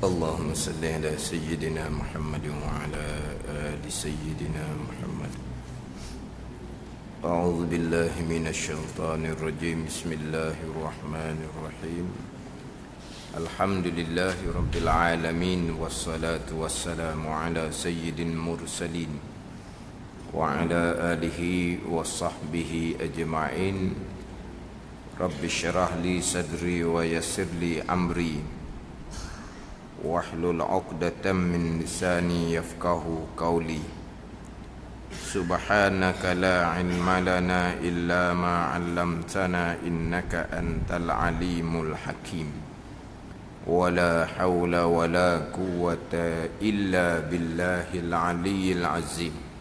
اللهم صل على سيدنا محمد وعلى آل سيدنا محمد. أعوذ بالله من الشيطان الرجيم. بسم الله الرحمن الرحيم. الحمد لله رب العالمين، والصلاة والسلام على سيد المرسلين وعلى آله وصحبه أجمعين. رب اشرح لي صدري ويسر لي أمري واحلل عقدة من لساني يفقهوا قولي. سبحانك لا علم لنا إلا ما علمتنا إنك أنت العليم الحكيم. ولا حول ولا قوة إلا بالله العلي العظيم.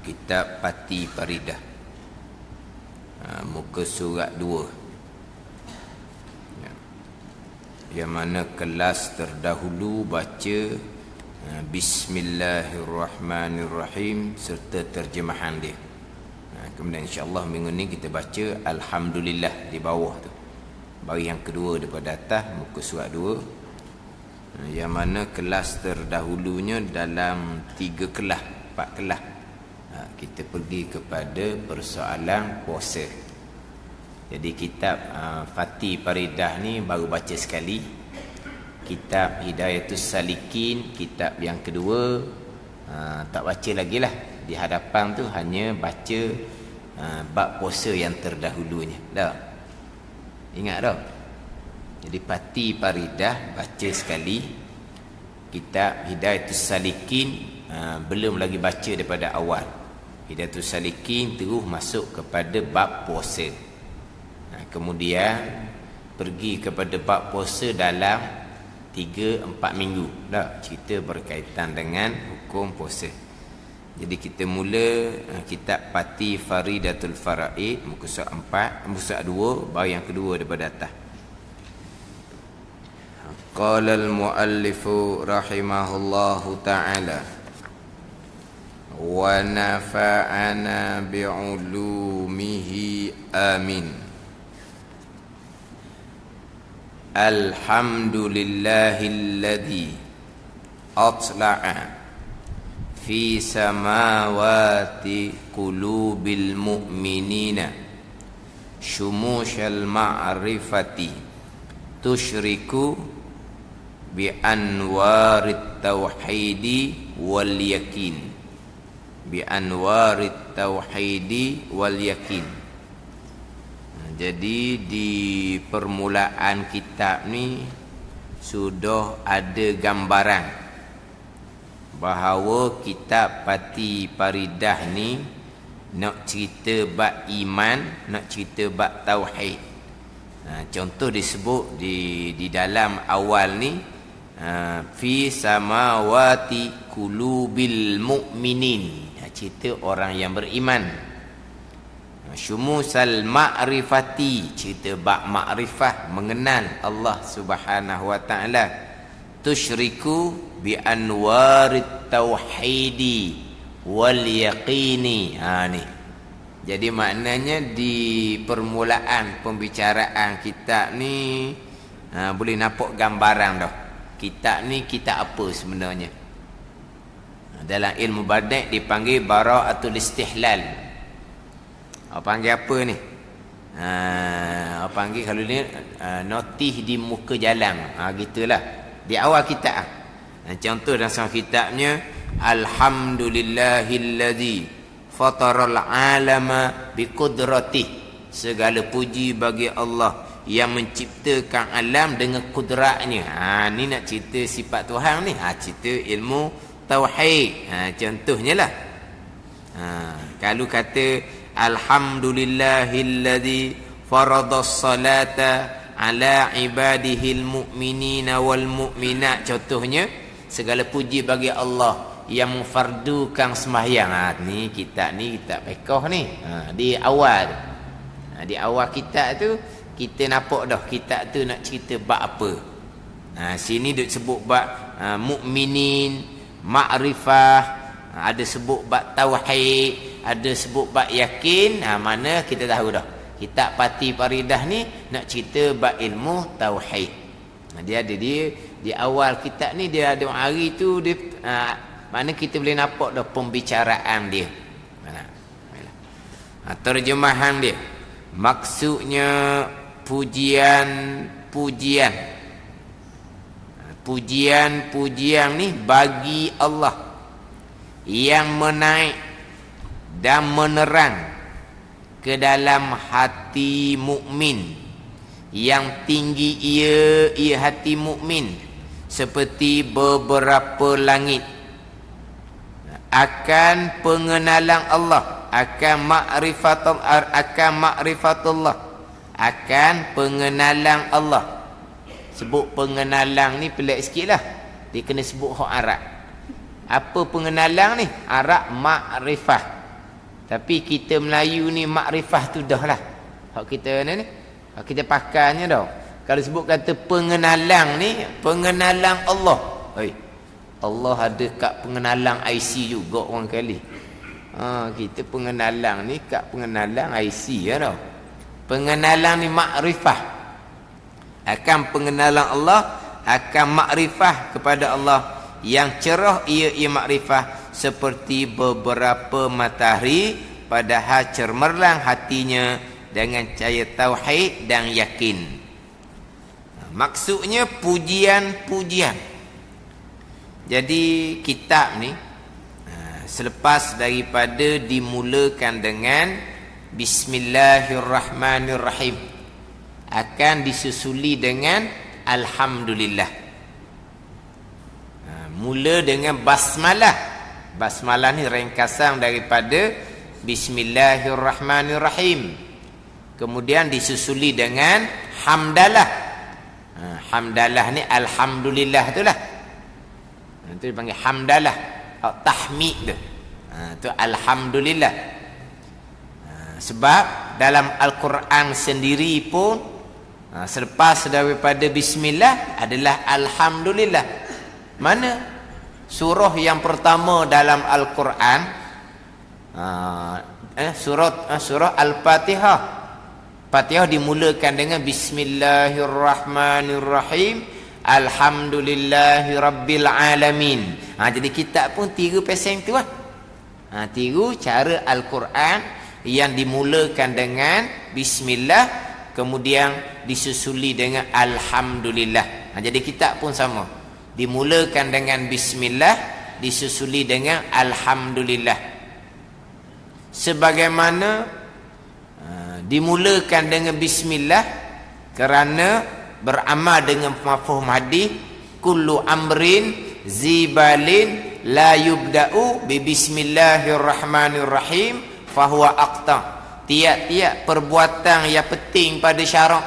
Kitab Pati Paridah, muka surat 2, yang mana kelas terdahulu baca Bismillahirrahmanirrahim serta terjemahan dia. Kemudian insya-Allah minggu ni kita baca Alhamdulillah di bawah tu. Baris yang kedua daripada atas, muka surat 2. Yang mana kelas terdahulunya dalam 3 kelas, 4 kelas. Kita pergi kepada persoalan puasa. Jadi kitab Fatih Paridah ni baru baca sekali. Kitab Hidayatus Salikin, kitab yang kedua, tak baca lagi lah. Di hadapan tu hanya baca bab puasa yang terdahulunya. Dah ingat dah. Jadi Fatih Paridah baca sekali. Kitab Hidayatus Salikin belum lagi baca daripada awal. Hidayatus Salikin terus masuk kepada bab puasa. Kemudian pergi kepada bab puasa dalam 3-4 minggu dah, cerita berkaitan dengan hukum puasa. Jadi kita mula kitab Pati Faridatul Faraid, muka surat 4, muka surat 2, baris yang kedua daripada atas. Qala al-muallifu rahimahullahu ta'ala wa nafa'ana bi'ulumihi amin. Alhamdulillahilladzi atla'a fi samawati qulubil mu'minina syumushal ma'rifati tusyriku bi anwarit tauhidi wal yakin, bi anwarit tauhidi wal yakin. Jadi di permulaan kitab ni sudah ada gambaran bahawa kitab Pati Paridah ni nak cerita bab iman, nak cerita bab tauhid. Contoh disebut di dalam awal ni fi samawati qulubil mu'minin, cerita orang yang beriman. Syumusal ma'rifati, cerita bab ma'rifah, mengenal Allah Subhanahu wa ta'ala. Tusyriku bi anwarit tauhidi wal yaqini. Ni. Jadi maknanya di permulaan pembicaraan kitab ni boleh nampak gambaran dah. Kitab ni kitab apa sebenarnya? Dalam ilmu badiq dipanggil bara'atul istihlal. Panggil apa ni? Panggil kalau ni notis di muka jalan. Gitulah. Di awal kitab. Contoh dalam kitabnya Alhamdulillahilladzi fataral alama biqudratih. Segala puji bagi Allah yang menciptakan alam dengan kudratnya. Ni nak cerita sifat Tuhan ni. Cerita ilmu tauhid. Contohnya lah. Kalau kata Alhamdulillahilladzi faradas salata ala ibadihil mu'minina wal mu'minat. Contohnya, segala puji bagi Allah yang memfardukan sembahyang. Ni kitab fiqh ni. Di awal. Di awal kitab tu kita nampak dah kitab tu nak cerita bab apa. Sini duk sebut bab mukminin, ma'rifah, ada sebut bab tauhid, ada sebut bab yakin. Mana kita tahu dah Kitab Pati Faridah ni nak cerita bab ilmu tauhid. Dia ada di awal kitab ni dia ada hari tu dia mana kita boleh nampak dah pembicaraan dia. Terjemahan dia. Maksudnya pujian-pujian ni bagi Allah yang menaik dan menerang ke dalam hati mukmin, yang tinggi ia hati mukmin seperti beberapa langit, akan pengenalan Allah, akan ma'rifatullah, akan pengenalan Allah. Sebut pengenalan ni pelik sikit lah, dia kena sebut hak Arab. Apa pengenalan ni? Arab ma'rifah, tapi kita Melayu ni ma'rifah tu dah lah hak kita ni, hak kita pakainya dah. Kalau sebut kata pengenalan ni, pengenalan Allah, Allah ada kat pengenalan IC juga orang kali. Kita pengenalan ni kat pengenalan IC ya dah. Pengenalan ni makrifah, akan pengenalan Allah, akan makrifah kepada Allah yang cerah ia makrifah seperti beberapa matahari padahal cermerlang hatinya dengan cahaya tauhid dan yakin. Maksudnya pujian-pujian. Jadi kitab ni selepas daripada dimulakan dengan Bismillahirrahmanirrahim, akan disusuli dengan Alhamdulillah. Mula dengan basmalah. Basmalah ni ringkasan daripada Bismillahirrahmanirrahim. Kemudian disusuli dengan hamdalah. Hamdalah ni Alhamdulillah tu lah. Itu dipanggil hamdalah, tahmid tu. Tu Alhamdulillah. Sebab dalam Al-Quran sendiri pun selepas daripada Bismillah adalah Alhamdulillah. Mana surah yang pertama dalam Al-Quran? Surah Al-Fatihah. Fatihah dimulakan dengan Bismillahirrahmanirrahim, Alhamdulillahirabbil alamin. Jadi kitab pun tiru pesen tu lah. Tiru cara Al-Quran yang dimulakan dengan Bismillah, kemudian disusuli dengan Alhamdulillah. Jadi kitab pun sama, dimulakan dengan Bismillah, disusuli dengan Alhamdulillah. Sebagaimana dimulakan dengan Bismillah kerana beramal dengan mafhum hadis, kullu amrin zibalin la yubda'u bi bismillahirrahmanirrahim fahuwa aqta. Tiap-tiap perbuatan yang penting pada syarak,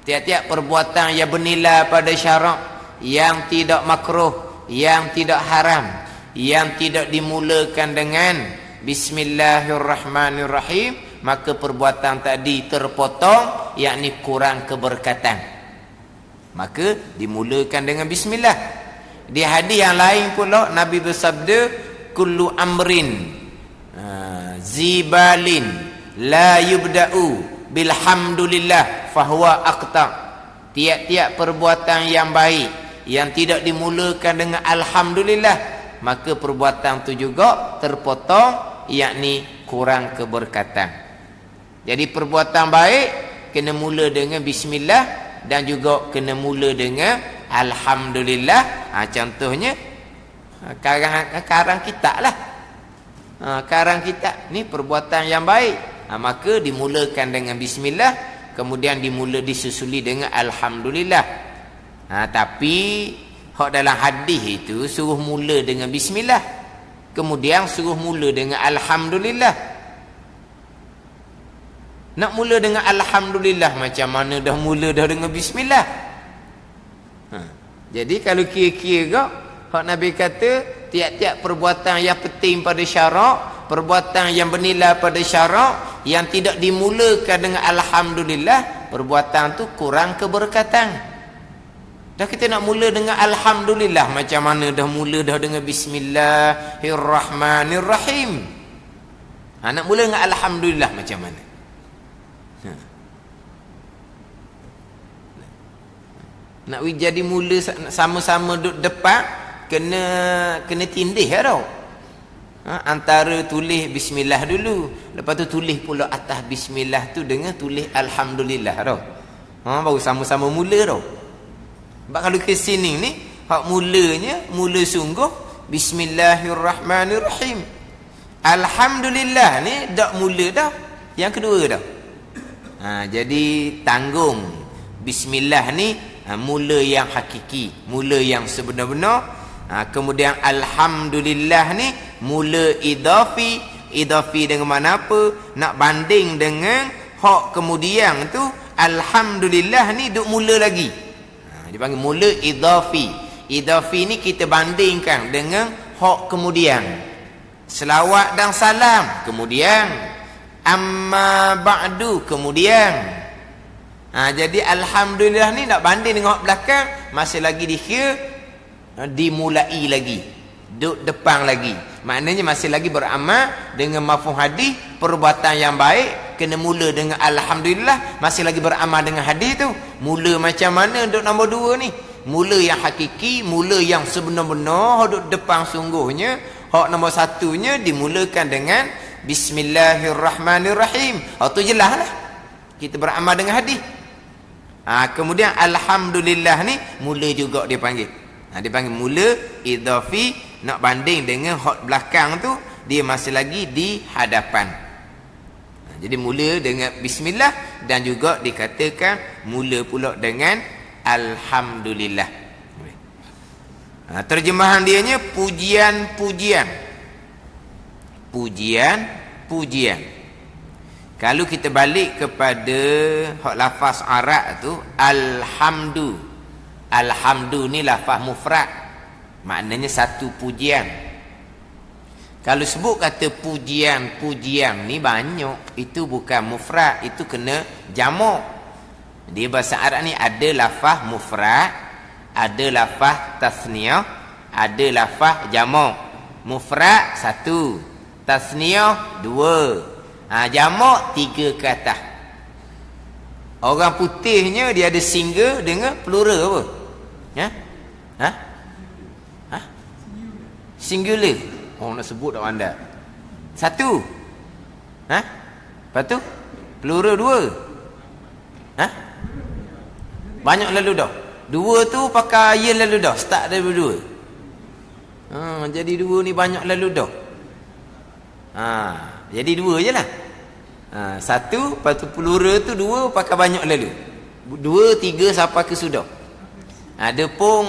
tiap-tiap perbuatan yang bernilai pada syarak, yang tidak makruh, yang tidak haram, yang tidak dimulakan dengan Bismillahirrahmanirrahim, maka perbuatan tadi terpotong, yakni kurang keberkatan. Maka dimulakan dengan Bismillah. Di hadis yang lain pula Nabi bersabda, kullu amrin zibalin la yubda'u bilhamdulillah fahuwa aqta. Tiap-tiap perbuatan yang baik yang tidak dimulakan dengan Alhamdulillah, maka perbuatan itu juga terpotong, yakni kurang keberkatan. Jadi perbuatan baik kena mula dengan Bismillah dan juga kena mula dengan Alhamdulillah. Contohnya karang kita lah. Karang kita ni perbuatan yang baik, maka dimulakan dengan Bismillah, kemudian disusuli dengan Alhamdulillah. Tapi hak dalam hadis itu suruh mula dengan Bismillah, kemudian suruh mula dengan Alhamdulillah. Nak mula dengan Alhamdulillah, macam mana dah mula dah dengan Bismillah? Jadi kalau kira-kira hak Nabi kata tiap-tiap perbuatan yang penting pada syarak, perbuatan yang bernilai pada syarak, yang tidak dimulakan dengan Alhamdulillah, perbuatan tu kurang keberkatan. Dah kita nak mula dengan Alhamdulillah, macam mana dah mula dah dengan Bismillahirrahmanirrahim? Nak mula dengan Alhamdulillah macam mana? Nak jadi mula sama-sama duduk depan, kena tindih tau. Antara tulis bismillah dulu, lepas tu tulis pula atas bismillah tu dengan tulis alhamdulillah tau. Baru sama-sama mula tau. Sebab kalau ke sini ni, hak mulanya, mula sungguh bismillahirrahmanirrahim. Alhamdulillah ni dak mula dah. Yang kedua dah. Jadi tanggung bismillah ni mula yang hakiki, mula yang sebenar-benar. Kemudian alhamdulillah ni mula idafi. Idafi dengan mana apa? Nak banding dengan hak kemudian tu, alhamdulillah ni duk mula lagi. Dipanggil mula idafi. Idafi ni kita bandingkan dengan hak kemudian. Selawat dan salam kemudian, amma ba'du kemudian. Jadi alhamdulillah ni nak banding dengan hak belakang, masih lagi dikira dimulai lagi, duduk depan lagi. Maknanya masih lagi beramal dengan mafhum hadis, perbuatan yang baik kena mula dengan alhamdulillah, masih lagi beramal dengan hadis tu. Mula macam mana duduk nombor 2 ni? Mula yang hakiki, mula yang sebenar-benar duduk depan sungguhnya. Hak nombor 1-nya dimulakan dengan bismillahirrahmanirrahim. Tu jelas lah kita beramal dengan hadis. Kemudian alhamdulillah ni mula juga dia panggil. Dia panggil mula idafi, nak banding dengan hak belakang tu, dia masih lagi di hadapan. Jadi mula dengan bismillah, dan juga dikatakan mula pula dengan alhamdulillah. Terjemahan dianya pujian-pujian. Pujian-pujian. Kalau kita balik kepada hak lafaz Arab tu, alhamdu. Alhamdu ni lafaz mufrad, maknanya satu pujian. Kalau sebut kata pujian-pujian ni banyak, itu bukan mufrad, itu kena jamak. Di bahasa Arab ni ada lafaz mufrad, ada lafaz tasniyah, ada lafaz jamak. Mufrad 1, tasniyah 2, jamak 3 ke atas. Orang putihnya dia ada single dengan plural apa? Singular. Nak sebut tak anda? 1. Lepas tu plural 2. Banyak lalu dah. 2 tu pakai ya lalu dah. Start dari 2. Jadi 2 ni banyak lalu dah. Jadi 2 je lah. 1, lepas tu plural tu 2 pakai banyak lalu. 2, 3 sampai ke sudah. Ada pun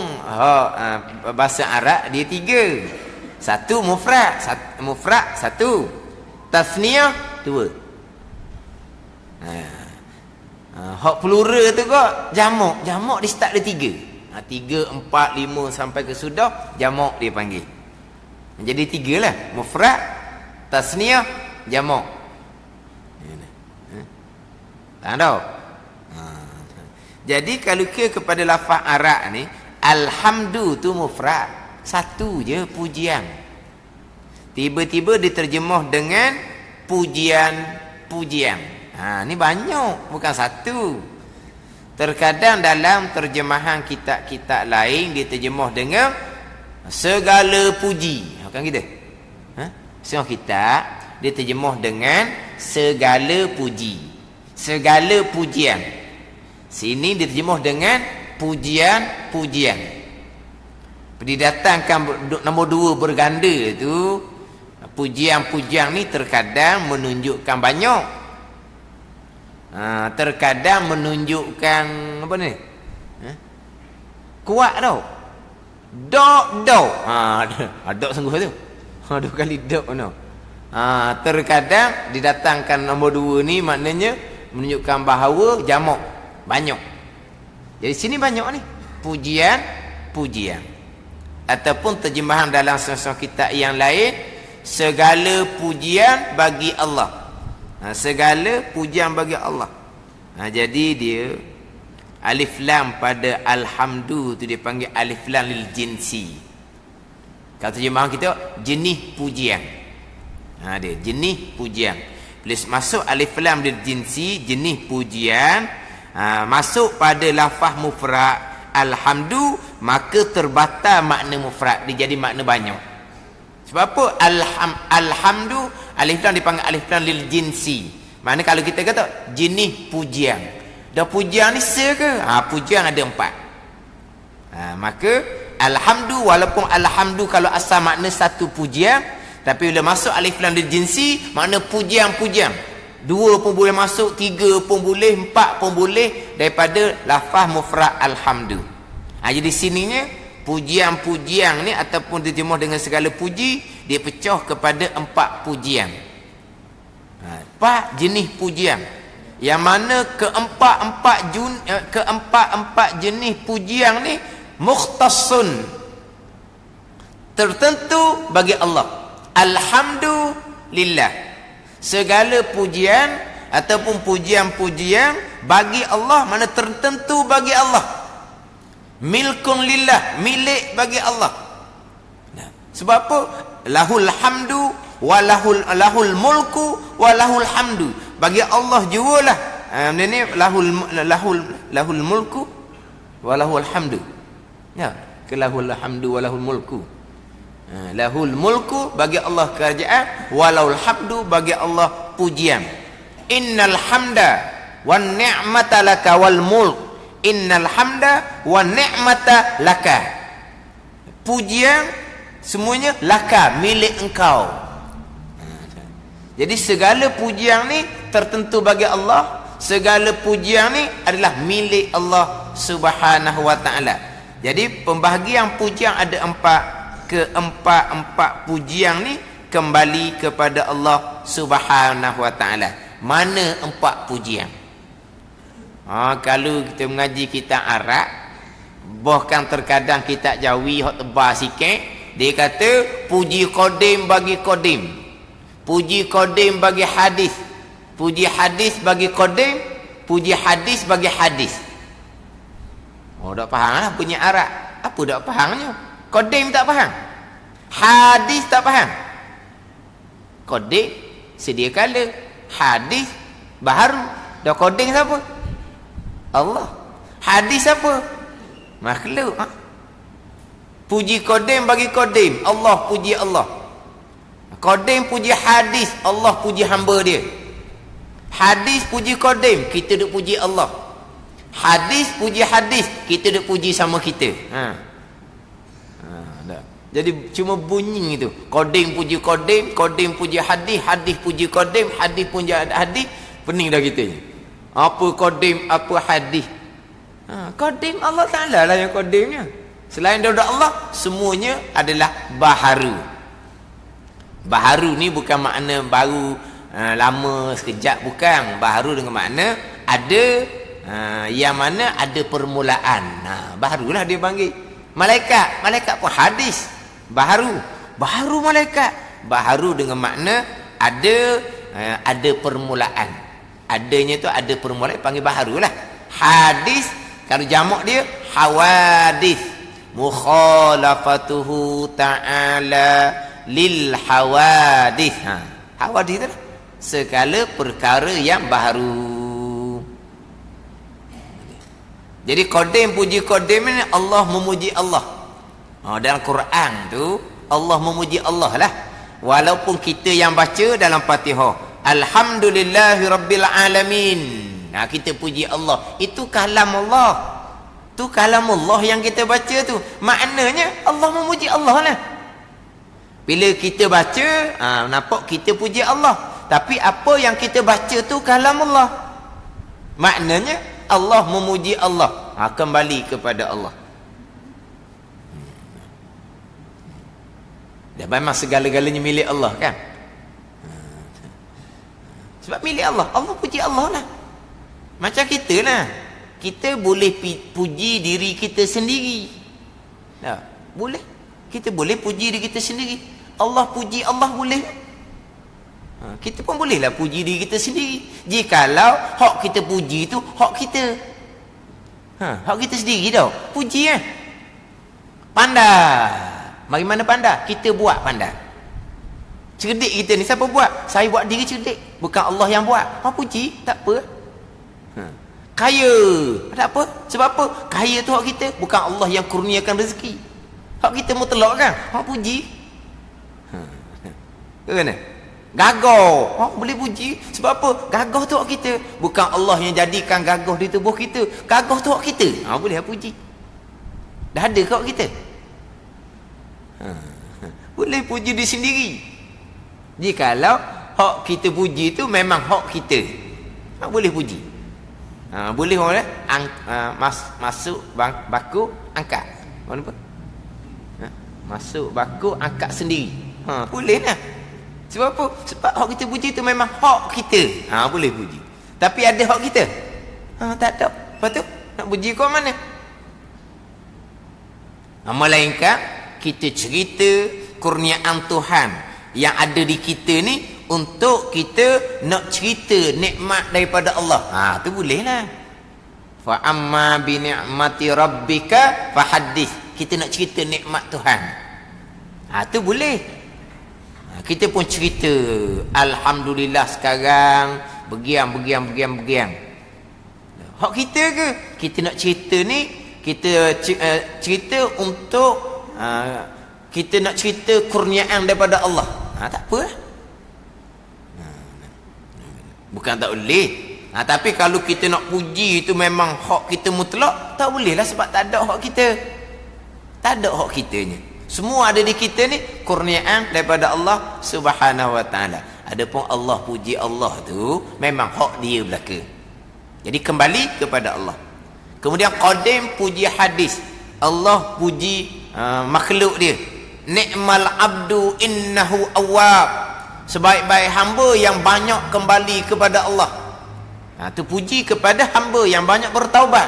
bahasa Arab dia 3. 1 mufrad, 1 tasniyah 2. Hak plural tu kok jamak dia start dia 3. 3, 4, 5 sampai ke sudah, jamak dia panggil. Jadi 3 lah, mufrad, tasniyah, jamak. Tahu? Jadi kalau kepada lafaz Arab ni, alhamdu tu mufrad, 1 je pujian. Tiba-tiba diterjemah dengan pujian-pujian. Ni banyak, bukan 1. Terkadang dalam terjemahan kitab-kitab lain diterjemah dengan segala puji. Kan kita? Semua kitab diterjemah dengan segala puji, segala pujian. Sini diterjemah dengan pujian-pujian. Didatangkan nombor 2 berganda tu, pujian-pujian ni terkadang menunjukkan banyak, terkadang menunjukkan apa ni, kuat tau. Dok dok sungguh tu. 2 kali dok no. Terkadang didatangkan nombor 2 ni, maknanya menunjukkan bahawa jamak banyak. Jadi sini banyak ni pujian-pujian. Ataupun terjemahan dalam sesuatu kitab yang lain, segala pujian bagi Allah. Segala pujian bagi Allah. Jadi dia alif lam pada alhamdu tu dia panggil alif lam lil jinsi. Kalau terjemahan kita jenis pujian. Dia jenis pujian. Bila masuk alif lam lil jinsi, jenis pujian, masuk pada lafaz mufrad alhamdu, maka terbatal makna mufrad, dia jadi makna banyak. Sebab apa? Alhamdu, alif lam dipanggil alif lam lil jinsi. Mana kalau kita kata jenis pujian, dah pujian ni se ke? Pujian ada 4. Maka alhamdu, walaupun alhamdu kalau asal makna satu pujian, tapi bila masuk alif lam lil jinsi, makna pujian-pujian. 2 pun boleh masuk, 3 pun boleh, 4 pun boleh, daripada lafaz mufrad alhamdu. Jadi sininya pujian-pujian ni ataupun diterjemah dengan segala puji, dia pecah kepada 4 pujian. 4 jenis pujian. Yang mana keempat jenis pujian ni mukhtassun, tertentu bagi Allah. Alhamdulillah, segala pujian ataupun pujian-pujian bagi Allah, mana tertentu bagi Allah. Milkun lillah, milik bagi Allah. Sebab apa? Lahul hamdu wa lahul mulku wa lahul hamdu. Bagi Allah jualah. Ini lahul mulku wa lahul hamdu. Ya, ke lahul hamdu wa lahul mulku. Lahul mulku bagi Allah kerajaan, walahul hamdu bagi Allah pujian. Innal hamda wan ni'mata laka wal mulk. Innal hamda wan ni'mata laka. Pujian semuanya laka, milik engkau. Jadi segala pujian ni tertentu bagi Allah. Segala pujian ni adalah milik Allah Subhanahu wa ta'ala. Jadi pembahagian pujian ada 4. Keempat pujian ni kembali kepada Allah Subhanahu wa ta'ala. Mana 4 pujian? Kalau kita mengaji kitab Arab, bahkan terkadang kitab Jawi hok tebal sikit, dia kata puji qadim bagi qadim, puji qadim bagi hadis, puji hadis bagi qadim, puji hadis bagi hadis. Tak faham lah punya Arab. Apa tak fahamnya? Qadim tak faham, hadis tak faham. Qadim sedia kala, hadis baharu. Dah qadim siapa? Allah. Hadis siapa? Makhluk. Puji qadim bagi qadim, Allah puji Allah. Qadim puji hadis, Allah puji hamba dia. Hadis puji qadim, kita duk puji Allah. Hadis puji hadis, kita duk puji sama kita. Jadi cuma bunyi itu. Qadim puji qadim, qadim puji hadis, hadis puji qadim, hadis puji hadis. Pening dah kita ni. Apa qadim, apa hadis? Qadim Allah Ta'ala lah yang qadimnya. Selain daripada Allah, semuanya adalah baharu. Baharu ni bukan makna baru lama sekejap, bukan. Baharu dengan makna ada, yang mana ada permulaan. Baharulah dia panggil. Malaikat pun hadis, baharu malaikat. Baharu dengan makna ada permulaan. Adanya tu ada permulaan, panggil baharu lah. Hadis kalau jamak dia hawadis, mukhalafatuhu ta'ala lil hawadis. Hawadis tu lah segala perkara yang baharu. Jadi qadim puji qadim ni Allah memuji Allah. Dalam Quran tu Allah memuji Allah lah. Walaupun kita yang baca dalam Fatihah, alhamdulillahi rabbil alamin, kita puji Allah. Itu kalam Allah. Tu kalam Allah yang kita baca tu. Maknanya Allah memuji Allah lah. Bila kita baca, nampak kita puji Allah. Tapi apa yang kita baca tu kalam Allah. Maknanya Allah memuji Allah. Kembali kepada Allah. Dan memang segala-galanya milik Allah kan. Sebab milik Allah, Allah puji Allah lah. Macam kita lah, kita boleh puji diri kita sendiri. Boleh. Kita boleh puji diri kita sendiri. Allah puji Allah boleh. Kita pun bolehlah puji diri kita sendiri. Jikalau hak kita puji tu hak kita. Hak kita sendiri tau. Puji kan. Pandai. Bagaimana pandai? Kita buat pandai. Cerdik kita ni siapa buat? Saya buat diri cerdik, bukan Allah yang buat. Puji, tak apa. Kaya, tak apa. Sebab apa? Kaya tu hak kita, bukan Allah yang kurniakan rezeki. Hak kita mutlak kan? Puji. Kan? Gagah, boleh puji. Sebab apa? Gagah tu hak kita, bukan Allah yang jadikan gagah di tubuh kita. Gagah tu hak kita. Boleh puji. Dah ada kat kita. Boleh puji diri sendiri. Jikalau hak kita puji tu memang hak kita, boleh puji. Boleh orang masuk baku angkat. Mana apa? Masuk baku angkat sendiri. Boleh lah. Sebab apa? Sebab hak kita puji tu memang hak kita. Boleh puji. Tapi ada hak kita? Tak ada. Lepas tu nak puji kau mana? Melainkan kita cerita kurniaan Tuhan yang ada di kita ni untuk kita nak cerita nikmat daripada Allah. Tu boleh lah. Fa amma bi ni'mati rabbika fahaddits. Kita nak cerita nikmat Tuhan. Tu boleh. Kita pun cerita alhamdulillah sekarang begiang. Hak kita ke? Kita nak cerita ni, kita cerita untuk kita nak cerita kurniaan daripada Allah. Tak apa. Bukan tak boleh. Tapi kalau kita nak puji itu memang hak kita mutlak, tak boleh lah, sebab tak ada hak kita. Tak ada hak kitanya. Semua ada di kita ni kurniaan daripada Allah Subhanahu wa taala. Adapun Allah, puji Allah tu memang hak dia belaka. Jadi kembali kepada Allah. Kemudian qadim, puji hadis. Allah puji makhluk dia. Ni'mal abdu innahu awwab. Sebaik-baik hamba yang banyak kembali kepada Allah. Tu puji kepada hamba yang banyak bertaubat.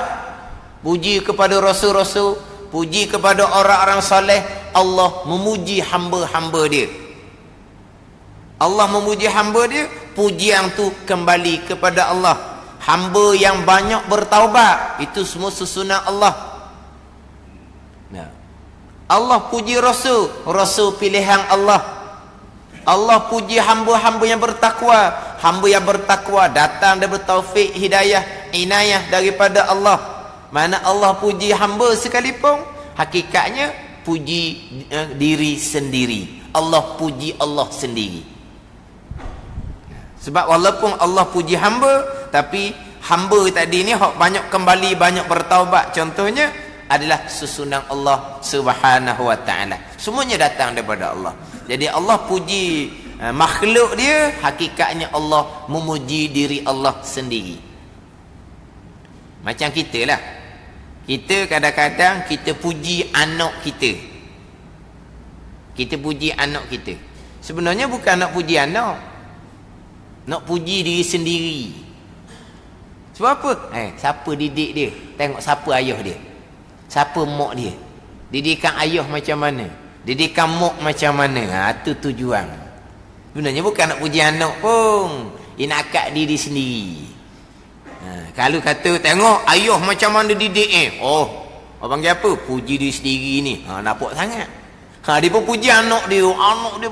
Puji kepada rasul-rasul, puji kepada orang-orang soleh. Allah memuji hamba-hamba dia. Allah memuji hamba dia, pujian tu kembali kepada Allah. Hamba yang banyak bertaubat, itu semua susunan Allah. Allah puji rasul, rasul pilihan Allah. Allah puji hamba-hamba yang bertakwa, hamba yang bertakwa datang daripada taufik, hidayah, inayah daripada Allah. Mana Allah puji hamba sekalipun, hakikatnya puji diri sendiri. Allah puji Allah sendiri. Sebab walaupun Allah puji hamba, tapi hamba tadi ni banyak kembali, banyak bertaubat, contohnya adalah susunan Allah Subhanahu wa taala. Semuanya datang daripada Allah. Jadi Allah puji makhluk dia, hakikatnya Allah memuji diri Allah sendiri. Macam kita lah. Kita kadang-kadang kita puji anak kita. Kita puji anak kita. Sebenarnya bukan nak puji anak. Nak puji diri sendiri. Sebab apa? Siapa didik dia? Tengok siapa ayah dia. Siapa mak dia? Didikan ayah macam mana? Didikan mak macam mana? Itu tujuan. Sebenarnya bukan nak puji anak pun. Ia nak akad diri sendiri. Kalau kata tengok ayah macam mana didik orang panggil apa? Puji diri sendiri ni. Nampak sangat. Dia pun puji anak dia. Anak dia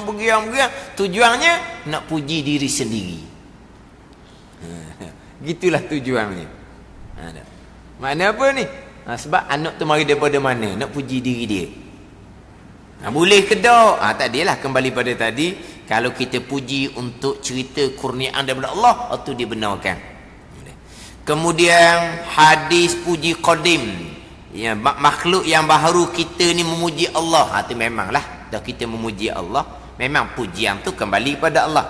begiang. Tujuannya nak puji diri sendiri. Gitulah tujuannya. Mana apa ni? Sebab anak tu mari daripada mana? Nak puji diri dia. Boleh ke tak? Tak adalah, kembali pada tadi. Kalau kita puji untuk cerita kurniaan daripada Allah, itu dibenarkan. Kemudian hadis puji qadim, ya, makhluk yang baharu kita ni memuji Allah. Itu memanglah dah kita memuji Allah, memang pujian tu kembali pada Allah.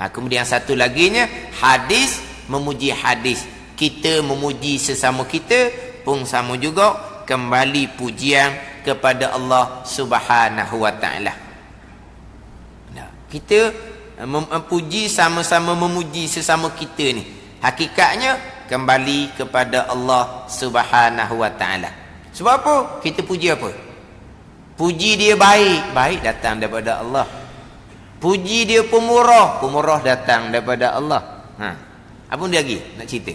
Kemudian satu laginya hadis memuji hadis. Kita memuji sesama kita pun sama juga, kembali pujian kepada Allah Subhanahu wa taala. Kita memuji, sama-sama memuji sesama kita ni, hakikatnya kembali kepada Allah Subhanahu wa taala. Sebab apa? Kita puji apa? Puji dia baik, baik datang daripada Allah. Puji dia pemurah, pemurah datang daripada Allah. Apa dia lagi nak cerita?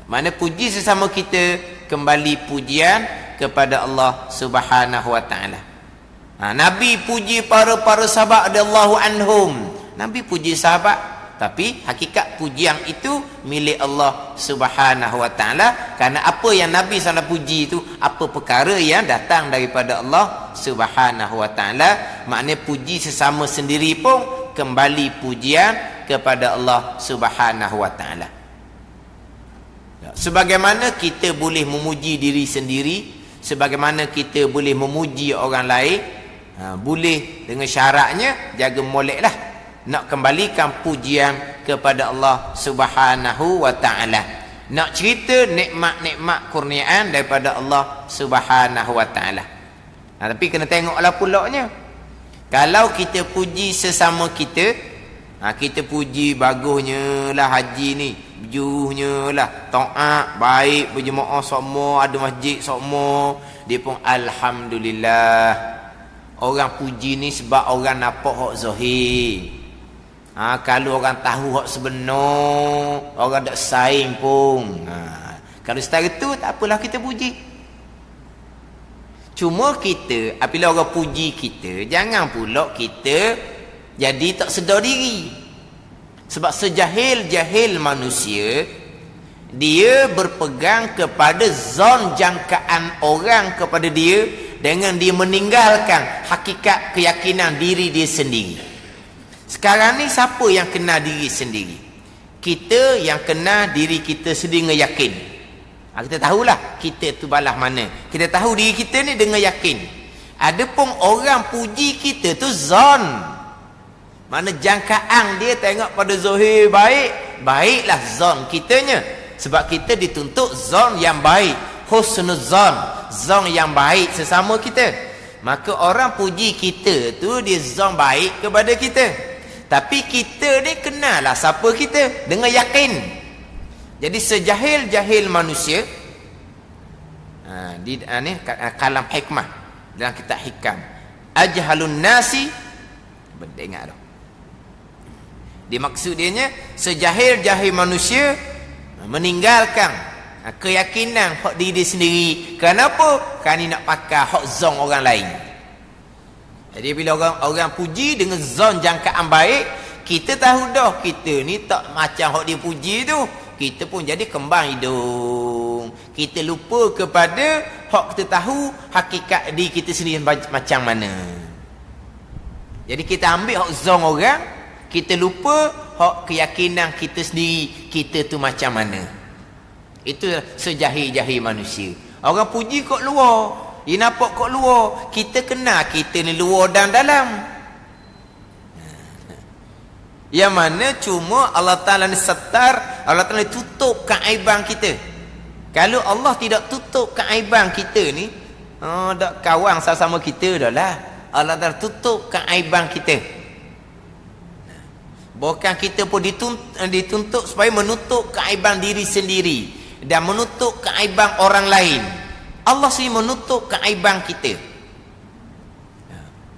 Mana puji sesama kita, kembali pujian kepada Allah Subhanahu wa taala. Nabi puji para sahabat radhiyallahu anhum. Nabi puji sahabat, tapi hakikat pujian itu milik Allah Subhanahu wa taala, kerana apa yang Nabi SAW puji itu apa perkara yang datang daripada Allah Subhanahu wa taala. Maknanya puji sesama sendiri pun kembali pujian kepada Allah Subhanahu wa taala. Sebagaimana kita boleh memuji diri sendiri, sebagaimana kita boleh memuji orang lain, boleh dengan syaratnya jaga moleklah nak kembalikan pujian kepada Allah Subhanahu wa taala. Nak cerita nikmat-nikmat kurniaan daripada Allah Subhanahu wa taala. Tapi kena tengoklah pulaknya. Kalau kita puji sesama kita, kita puji bagusnya lah haji ni, berjuhnya lah, taat, baik, berjemaah semua, ada masjid semua, dia pun alhamdulillah. Orang puji ni sebab orang nampak hak zahir. Kalau orang tahu hak sebenar, orang tak saing pun. Kalau setara tu tak apalah kita puji. Cuma kita, apabila orang puji kita, jangan pula kita jadi tak sedar diri. Sebab sejahil-jahil manusia, dia berpegang kepada zon jangkaan orang kepada dia, dengan dia meninggalkan hakikat keyakinan diri dia sendiri. Sekarang ni siapa yang kenal diri sendiri? Kita yang kenal diri kita sendiri dengan yakin. Kita tahulah kita tu balas mana. Kita tahu diri kita ni dengan yakin. Adapun orang puji kita tu zon. Mana jangkaan dia tengok pada zahir baik, baiklah zon kitanya. Sebab kita dituntut zon yang baik, husnul zon yang baik sesama kita. Maka orang puji kita tu dia zon baik kepada kita. Tapi kita ni kenal lah siapa kita dengan yakin. Jadi sejahil-jahil manusia, di ni kalam hikmah dalam kitab hikam, ajhalun nasi, benda ingat tu. Dia maksud dia sejahil-jahil manusia meninggalkan keyakinan hak diri sendiri. Kenapa? Kerana nak pakai hak zon orang lain. Jadi bila orang puji dengan zon jangkaan baik, kita tahu dah kita ni tak macam hak dia puji tu. Kita pun jadi kembang hidung. Kita lupa kepada hak kita tahu hakikat diri kita sendiri macam mana. Jadi kita ambil hak zon orang, kita lupa hak keyakinan kita sendiri, kita tu macam mana. Itu sejahil-jahil manusia. Orang puji kat luar, dia nampak kat luar. Kita kenal kita ni luar dan dalam. Yang mana cuma Allah Ta'ala ni setar, Allah Ta'ala ni tutup keaiban kita. Kalau Allah tidak tutup keaiban kita ni, dak kawan sama-sama kita dah lah. Allah Ta'ala tutup keaiban kita. Bukan kita pun dituntut supaya menutup keaiban diri sendiri dan menutup keaiban orang lain. Allah sendiri menutup keaiban kita.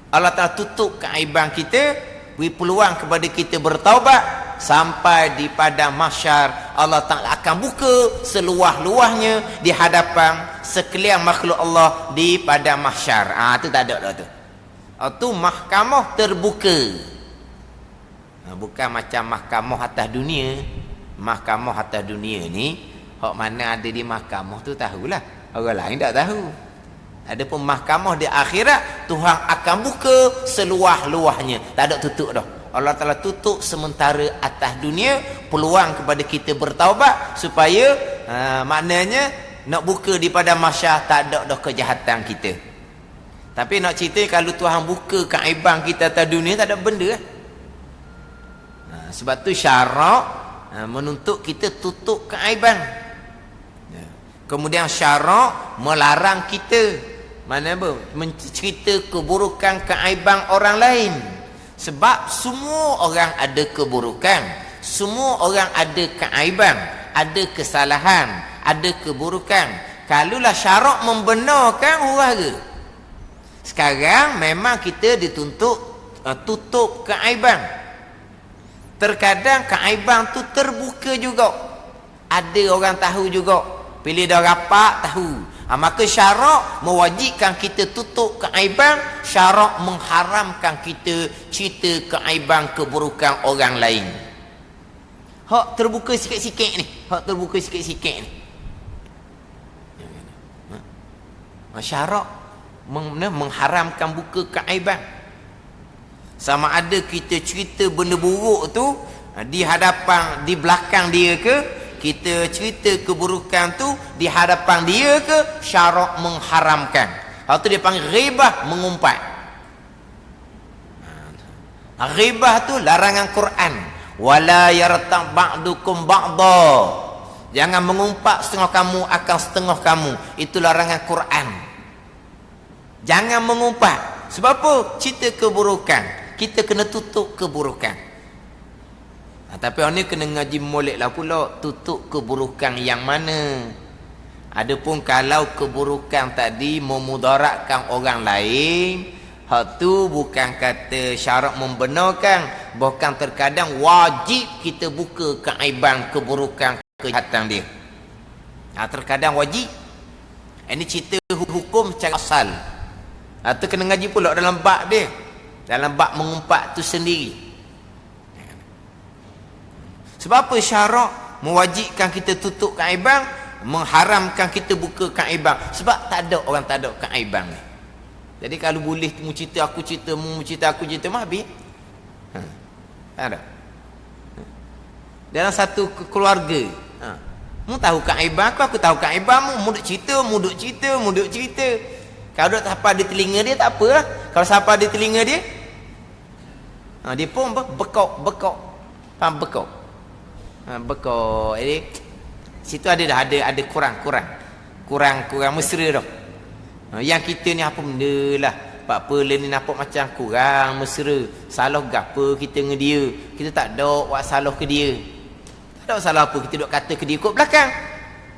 Allah Ta'ala tutup keaiban kita, beri peluang kepada kita bertaubat. Sampai di padang mahsyar, Allah Ta'ala akan buka seluah-luahnya di hadapan sekalian makhluk Allah di padang mahsyar. Itu tak ada dah tu. Itu mahkamah terbuka. Bukan macam mahkamah atas dunia. Mahkamah atas dunia ni, hak mana ada di mahkamah tu tahulah, orang lain tak tahu. Adapun mahkamah di akhirat, Tuhan akan buka seluah-luahnya, tak ada tutup dah. Allah Ta'ala tutup sementara atas dunia, peluang kepada kita bertaubat supaya maknanya nak buka di padang mahsyar, tak ada dah kejahatan kita. Tapi nak cerita kalau Tuhan buka keaiban kita atas dunia, tak ada benda lah. Sebab tu syarak menuntut kita tutup keaiban. Kemudian syarak melarang kita mencerita keburukan keaiban orang lain. Sebab semua orang ada keburukan, semua orang ada keaiban, ada kesalahan, ada keburukan. Kalaulah syarak membenarkan, hurara. Sekarang memang kita dituntut tutup keaiban. Terkadang keaiban tu terbuka juga. Ada orang tahu juga. Bila dah rapat tahu. Maka syarak mewajibkan kita tutup keaiban, syarak mengharamkan kita cerita keaiban keburukan orang lain. Hak terbuka sikit-sikit ni, hak terbuka sikit-sikit ni. Syarak mengharamkan buka keaiban. Sama ada kita cerita benda buruk tu di hadapan, di belakang dia ke, kita cerita keburukan tu di hadapan dia ke, syarak mengharamkan. Hal tu dia panggil ghibah, mengumpat. Ghibah tu larangan Quran. Wala yartab ba'dukum ba'da. Jangan mengumpat setengah kamu akan setengah kamu. Itu larangan Quran. Jangan mengumpat. Sebab apa? Cerita keburukan. Kita kena tutup keburukan. Tapi orang ni kena ngaji molek lah pula. Tutup keburukan yang mana? Adapun kalau keburukan tadi memudaratkan orang lain, hak tu bukan kata syarat membenarkan, bahkan terkadang wajib kita buka keaiban keburukan kejahatan dia. Terkadang wajib. Ini cerita hukum secara asal. Tu kena ngaji pula dalam bab dia, dalam bab mengumpat tu sendiri. Sebab apa syarak mewajibkan kita tutup keaiban, mengharamkan kita buka keaiban? Sebab tak ada orang tak ada keaiban ni. Jadi kalau boleh mu cerita aku cerita, mu cerita aku cerita, mah habis. Tak ada. Dalam satu keluarga, mu tahu keaiban aku tahu keaiban mu, mu duk cerita, mu duk cerita, mu duk cerita. Kalau duk sapa di telinga dia tak apalah. Kalau sapa di telinga dia, dia pun bekok. Faham bekok? Bekok. Jadi situ ada kurang mesra dah. Yang kita ni apa benda lah, apa ni nampak macam kurang mesra. Salah gapo kita dengan dia? Kita tak ada buat salah ke dia. Tak ada salah apa kita duk kata ke dia kot belakang.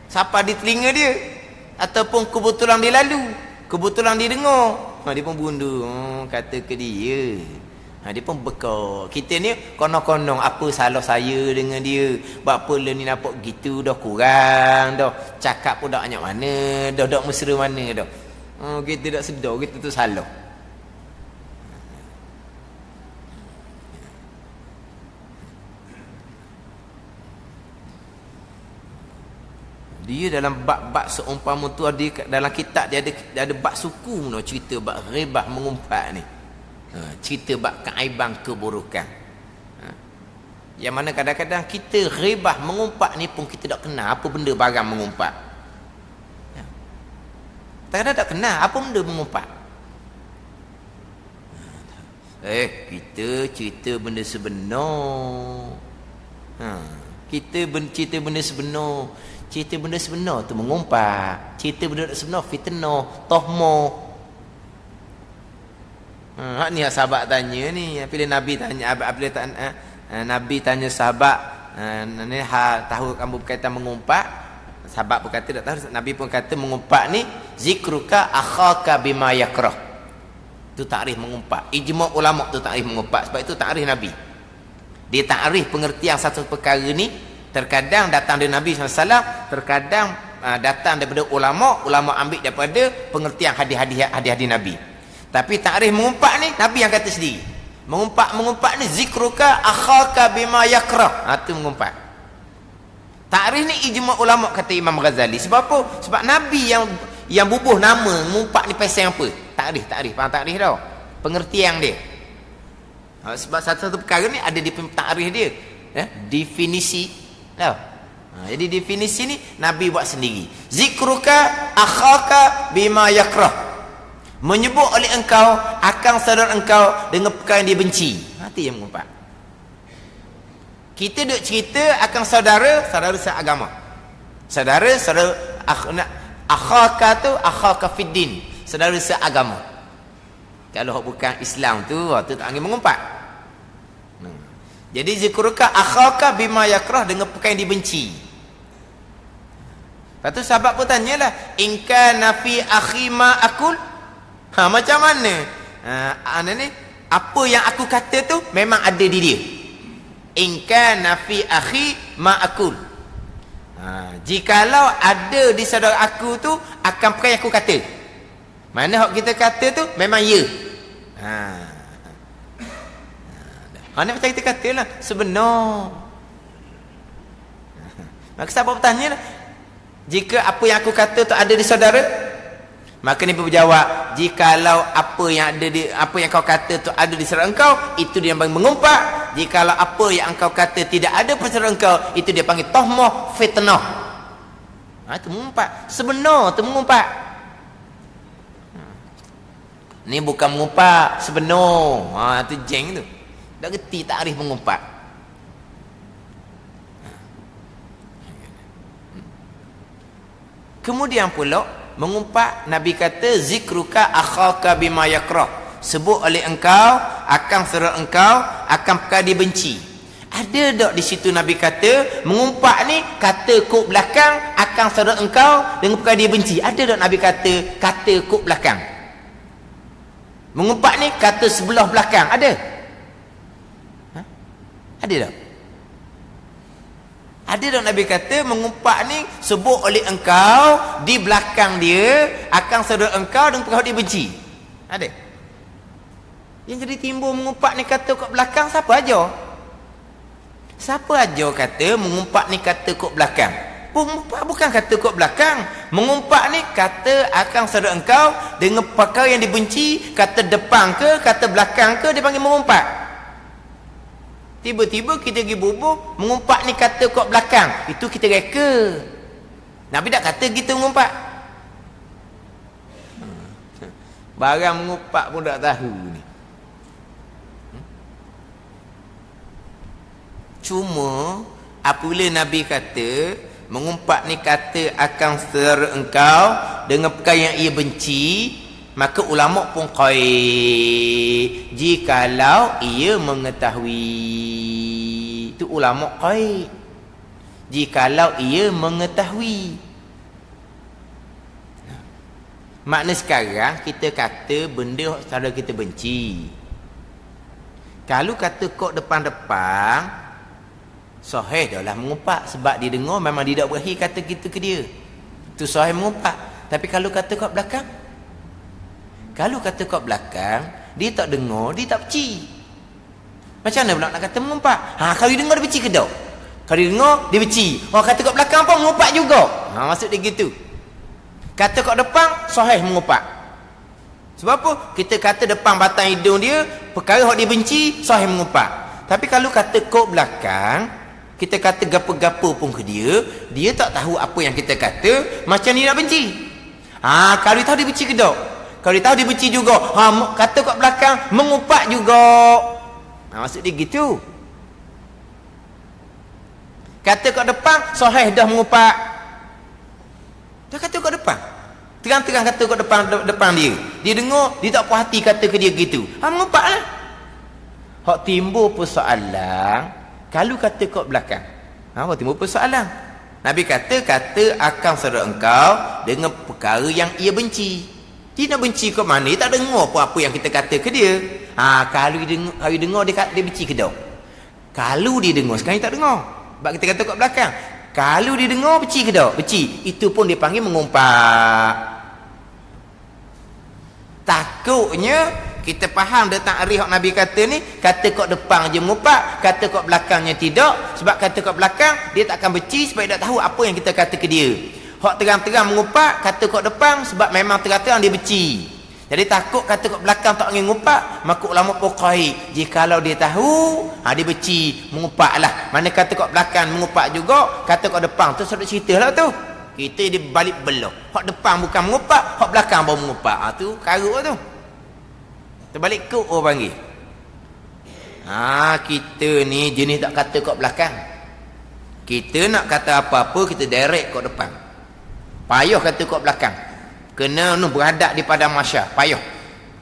Siapa di telinga dia, ataupun kebetulan dia lalu, kebetulan dia dengar, dia pun bundu kata ke dia. Dia pun bekak. Kita ni konon-konon apa salah saya dengan dia, apa ni nampak gitu dah kurang dah, cakap pun dak banyak mana dah, dak mesra mana dah. Kita tak sedar kita tu salah. Dia dalam bab-bab seumpama tu ada dalam kitab dia ada bab suku no, cerita bab ghibah mengumpat ni. Cerita bab keaiban keburukan. Yang mana kadang-kadang kita ghibah mengumpat ni pun kita tak kenal apa benda barang mengumpat. Kadang-kadang tak kenal apa benda mengumpat. Kita cerita benda sebenar. Kita cerita benda sebenar. Cerita benda sebenar tu mengumpat. Cerita benda sebenar fitnah, tahmah. Ni sahabat tanya ni, bila Nabi tanya, Nabi tanya sahabat, ni tahu kamu berkaitan mengumpat? Sahabat berkata tak tahu. Nabi pun kata mengumpat ni zikruka akhaka bima yakrah. Tu takrif mengumpat. Ijma' ulama tu takrif mengumpat. Sebab itu takrif Nabi. Dia takrif pengertian satu perkara ni terkadang datang dari Nabi SAW, terkadang datang daripada ulama ambil daripada pengertian hadis-hadis Nabi. Tapi takrif mengumpat ni Nabi yang kata sendiri. Mengumpat ni zikruka akhaka bima yakrah. Tu mengumpat. Takrif ni ijma' ulama kata Imam Ghazali. Sebab apa? Sebab Nabi yang bubuh nama mengumpat ni pasal apa? Takrif. Faham takrif dah? Pengertian dia. Sebab satu-satu perkara ni ada di takrif dia. Definisi. Jadi definisi ni Nabi buat sendiri. Zikruka akhaka bima yakrah. Menyebut oleh engkau akan saudara engkau dengan perkara yang dia benci. Itu yang mengumpat. Kita duk cerita akan saudara seagama. Saudara akhaka tu akhaka fiddin. Saudara seagama. Kalau bukan Islam tu tak angin mengumpat. Jadi zikruka akhaka bima yakrah dengan perkara yang dibenci. Lepas tu sahabat pun tanyalah, in kana fi akhi ma akul? Macam mana? Ni apa yang aku kata tu memang ada di dia. In kana fi akhi ma akul. Jikalau ada di saudara aku tu akan pakai aku kata. Mana hak kita kata tu memang ya. Ni macam kita katalah sebenar. Maka sahabat bertanya lah, jika apa yang aku kata tu ada di saudara, maka Nabi berjawab, jikalau apa yang kau kata tu ada di saudara engkau, itu dia panggil mengumpat. Jikalau apa yang engkau kata tidak ada pada saudara engkau, itu dia panggil tahmah, fitnah. Itu mengumpat. Sebenar tu mengumpat. Ni bukan mengumpat sebenar. Tu jeng tu. Tak reti takrif mengumpat. Kemudian pula mengumpat, Nabi kata zikruka akhaka bima yakrah, sebut oleh engkau akan saudara engkau akan perkara dibenci. Ada tak di situ Nabi kata mengumpat ni kata kok belakang akan saudara engkau dengan perkara dibenci? Ada tak Nabi kata kok belakang? Mengumpat ni kata sebelah belakang, ada? Ada tak? Ada tak Nabi kata mengumpat ni sebut oleh engkau di belakang dia akan saudara engkau dengan perkara dibenci? Ada? Yang jadi timbul mengumpat ni kata kat belakang siapa aja? Siapa aja kata mengumpat ni kata kat belakang? Mengumpat bukan kata kat belakang. Mengumpat ni kata akan saudara engkau dengan perkara yang dibenci, kata depan ke, kata belakang ke, dia panggil mengumpat. Tiba-tiba kita pergi bubuh, mengumpat ni kata kat belakang, itu kita reka. Nabi tak kata kita mengumpat. Barang mengumpat pun tak tahu ni. Cuma apabila Nabi kata mengumpat ni kata akan saudara engkau dengan perkara yang ia benci, maka ulama pun qaid jikalau ia mengetahui. Itu ulama qaid jikalau ia mengetahui. Makna sekarang kita kata benda saudara kita benci, kalau kata kok depan-depan sahih dah lah mengumpat, sebab dia dengar memang dia tak berakhir kata kita ke dia, tu sahih mengumpat. Tapi kalau kata kat belakang, kalau kata kat belakang dia tak dengar, dia tak benci, macam mana pula nak kata mengumpat? Kalau dia dengar dia benci ke tak? Kalau dia dengar dia benci, kata kat belakang pun mengumpat juga. Maksud dia gitu. Kata kat depan sahih mengumpat. Sebab apa? Kita kata depan batang hidung dia perkara yang dia benci, sahih mengumpat. Tapi kalau kata kat belakang, kita kata gapo-gapo pun ke dia, dia tak tahu apa yang kita kata, macam ni nak benci. Kalau dia tahu dia benci ke tak? Kalau dia tahu dia benci juga, kata kat belakang mengumpat juga. Maksud dia gitu. Kata kat depan sahih dah mengumpat. Dia kata kat depan, terang-terang kata kat depan dia, dia dengar, dia tak puas hati kata ke dia gitu, mengumpatlah. Hak timbul persoalan kalau kata kat belakang. Hak timbul persoalan. Nabi kata akan saudara engkau dengan perkara yang ia benci. Dia nak benci kat mana? Dia tak dengar apa yang kita kata ke dia. Kalau dia dengar dia benci ke tak? Kalau dia dengar, sekarang dia tak dengar. Sebab kita kata kat belakang. Kalau dia dengar benci ke tak? Benci. Itu pun dia panggil mengumpat. Takutnya kita faham dia takrif Nabi kata ni, kata kat depan je mengumpat, kata kat belakangnya tidak. Sebab kata kat belakang dia tak akan benci sebab dia tak tahu apa yang kita kata ke dia. Hak terang-terang mengumpat, kata kat depan sebab memang terang-terang dia benci. Jadi takut kata kat belakang tak ingin ngumpat, maka ulama qaid jikalau dia tahu dia benci, mengumpatlah. Mana kata kat belakang mengupat juga, kata kat depan tu sudah ceritalah tu. Kita dia balik belah. Hak depan bukan mengumpat, hak belakang baru mengumpat. Tu karut tu. Terbalik ke orang panggil. Kita ni jenis tak kata kat belakang. Kita nak kata apa-apa kita direct kat depan. Payah kata kat belakang. Kena berhadap di padang mahsyar, payah.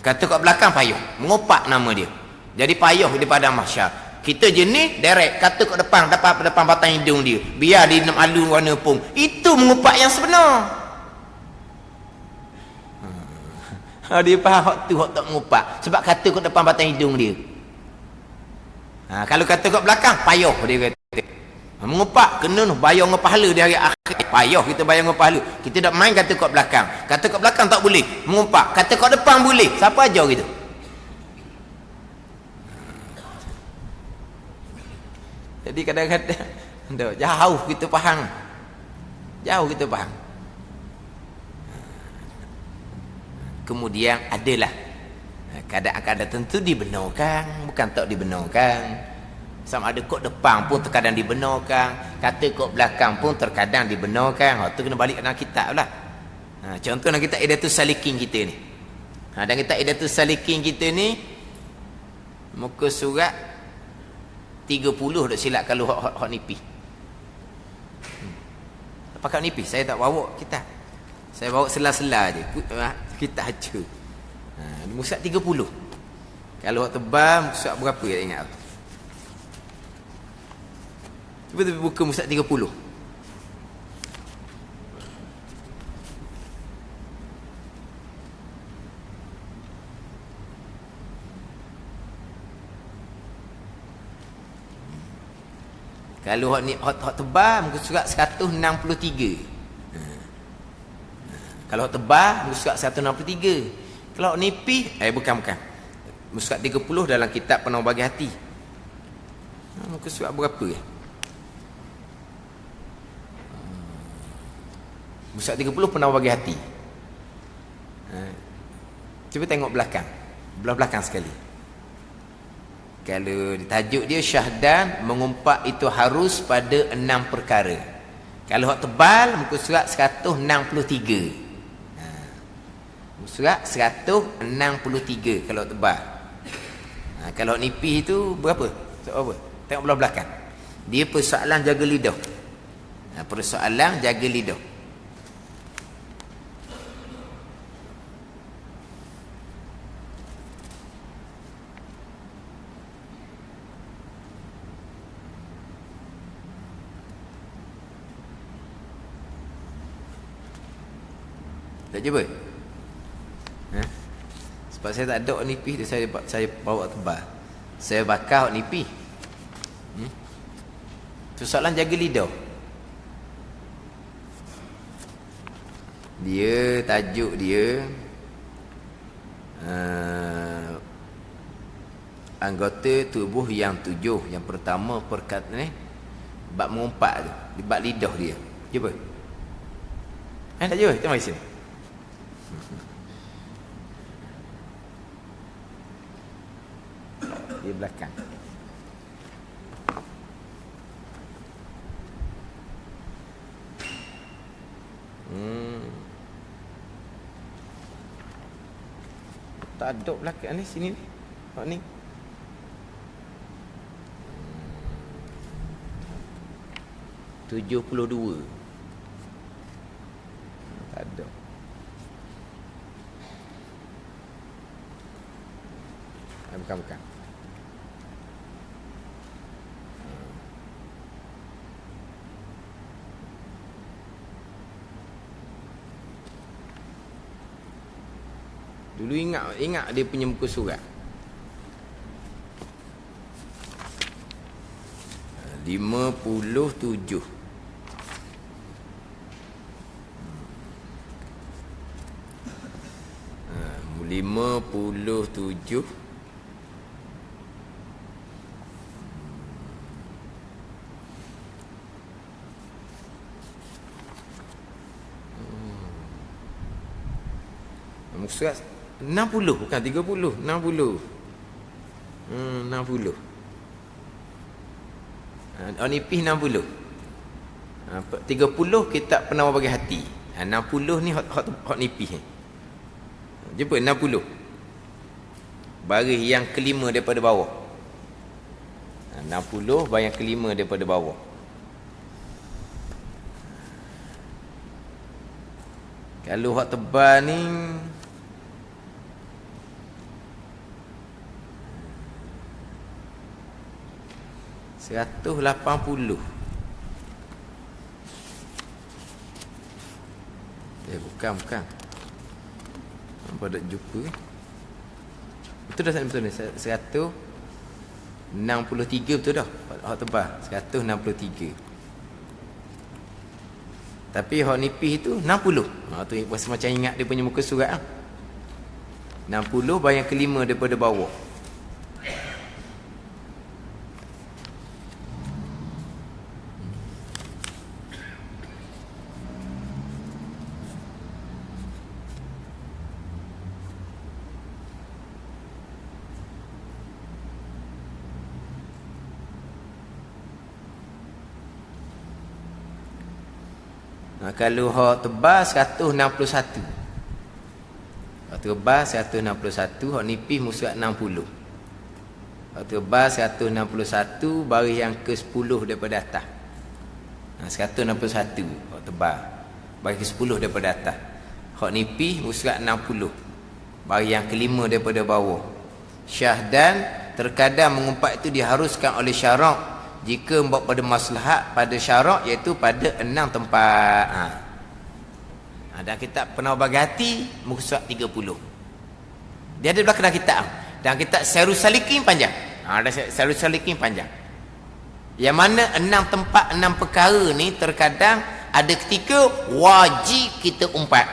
Kata kat belakang payah, mengumpat nama dia. Jadi payah di padang mahsyar. Kita jenis direct kata kat depan batang hidung dia. Biar dia nak malu warna pun. Itu mengumpat yang sebenar. Dia faham hak tu hak tak mengumpat. Sebab kata kat depan batang hidung dia. Kalau kata kat belakang payah dia kata. Mengumpat kena noh bayar dengan pahala di hari akhir. Payah kita bayar dengan pahala. Kita tak main kata kat belakang. Kata kat belakang tak boleh. Mengumpat. Kata kat depan boleh. Siapa ajar kita? Jadi kadang-kadang jauh kita faham. Jauh kita faham. Kemudian adalah keadaan-keadaan tentu dibenarkan, bukan tak dibenarkan. Sama ada kod depan pun terkadang dibenarkan, kata kod belakang pun terkadang dibenarkan. Tu kena balik dalam kitab lah. Contoh dalam kitab Idatus Salikin kita ni. Dan kitab Idatus Salikin kita ni muka surat 30 dak silap kalau hak nipis. Pakai nipis saya tak bawa kitab. Saya bawa sela-sela je. Kita aja. Muka 30. Kalau hak tebal muka berapa ya ingat? Cuba buka muka 30. Kalau hak tebal muka surat 163. Kalau hak tebal muka surat 163. Kalau nipis bukan. Muka surat 30 dalam kitab Penuh Bagi Hati. Muka surat berapa ya? Muka surat 30 Penuh Bagi Hati. Cuba tengok belakang. Belah belakang sekali. Kalau tajuk dia syahdan mengumpat itu harus pada 6 perkara. Kalau hak tebal muka surat 163. Muka surat 163 kalau tebal. Kalau nipis itu berapa? Soal apa? Tengok belah belakang. Dia persoalan jaga lidah. Persoalan jaga lidah. Tak jumpa? Sebab saya tak ada nipis dia, saya bawa tebal. Saya bakar nipis. Soalan jaga lidah. Dia tajuk dia anggota tubuh yang 7. Yang pertama perkataan bab mengumpat tu, di bab lidah dia. Jumpa? Tak jumpa? Kita mari sini. Di belakang. Tak ada belakang ni, sini ni. Hak ni. $72. Tak ada. Bukan. Dulu ingat dia punya muka surat. 57. Lima puluh tujuh. Muka surat 60 bukan 30, 60. 60. Nipis 60. 30 kitab Penawar Bagi Hati. 60 ni hot nipis ni. Jumpa 60. Baris yang kelima daripada bawah. 60 baris yang kelima daripada bawah. Kalau hot tebal ni 180. Bukan. Apa dah jumpa ni? Betul dah, betul ni. 163 betul dah. Hak tebal 163. Tapi hak nipis itu 60. Tu macam ingat dia punya muka surat 60 baris yang kelima daripada bawah. Kalau hak tebal 161. Hak tebal 161, hak nipis muka surat 60. Hak tebal 161 baris yang ke-10 daripada atas. 161 hak tebal baris ke-10 daripada atas. Hak nipis muka surat 60 baris yang kelima daripada bawah. Syahdan terkadang mengumpat itu diharuskan oleh syarak jika membawa pada maslahat pada syarak, iaitu pada 6 tempat. Ada kitab Penawar Bagati muka surat 30. Dia ada belakang kitab. Dan kitab Syairus Salikin panjang. Ada Syairus Salikin panjang. Yang mana 6 tempat 6 perkara ni terkadang ada ketika wajib kita umpat.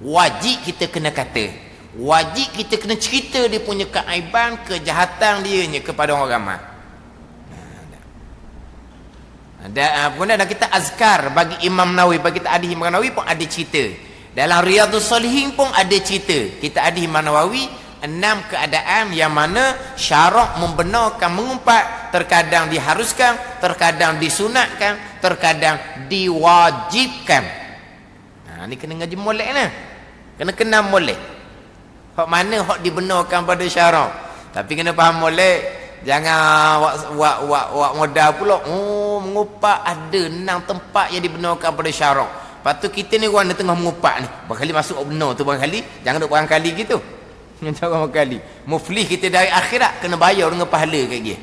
Wajib kita kena kata. Wajib kita kena cerita dia punya keaiban, kejahatan dia kepada orang ramai. Kemudian dalam kita azkar bagi Imam Nawawi, bagi kita hadis Imam Nawawi pun ada cerita. Dalam Riyadhus Shalihin pun ada cerita. Kita hadis Imam Nawawi 6 keadaan yang mana syarak membenarkan mengumpat, terkadang diharuskan, terkadang disunatkan, terkadang diwajibkan. Ni kena ngaji molek ni. Kena kenal molek. Hak mana hak dibenarkan pada syarak. Tapi kena faham molek. Jangan wak modal pula. Mengupak ada 6 tempat yang dibenarkan pada syarak. Lepas tu kita ni orang tengah mengupak ni. Barangkali masuk benar tu barangkali. Jangan duk barangkali gitu. Macam barangkali. Muflih kita dari akhirat kena bayar dengan pahala kat dia.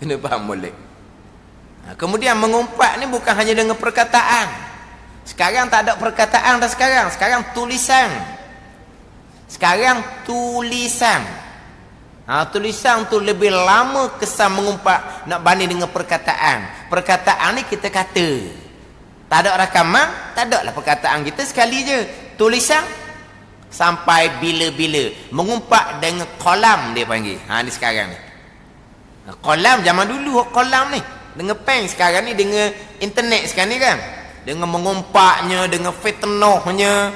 Kena faham boleh. Kemudian mengumpat ni bukan hanya dengan perkataan. Sekarang tak ada perkataan dah sekarang. Sekarang tulisan. Tulisan tu lebih lama kesan mengumpat nak banding dengan perkataan. Perkataan ni kita kata. Tak ada rakaman, tak ada lah perkataan kita sekali je. Tulisan sampai bila-bila. Mengumpat dengan kolam dia panggil. Ni sekarang ni. Kolam zaman dulu kolam ni. Dengan pen, sekarang ni dengan internet sekarang ni kan. Dengan mengumpatnya, dengan fitnahnya.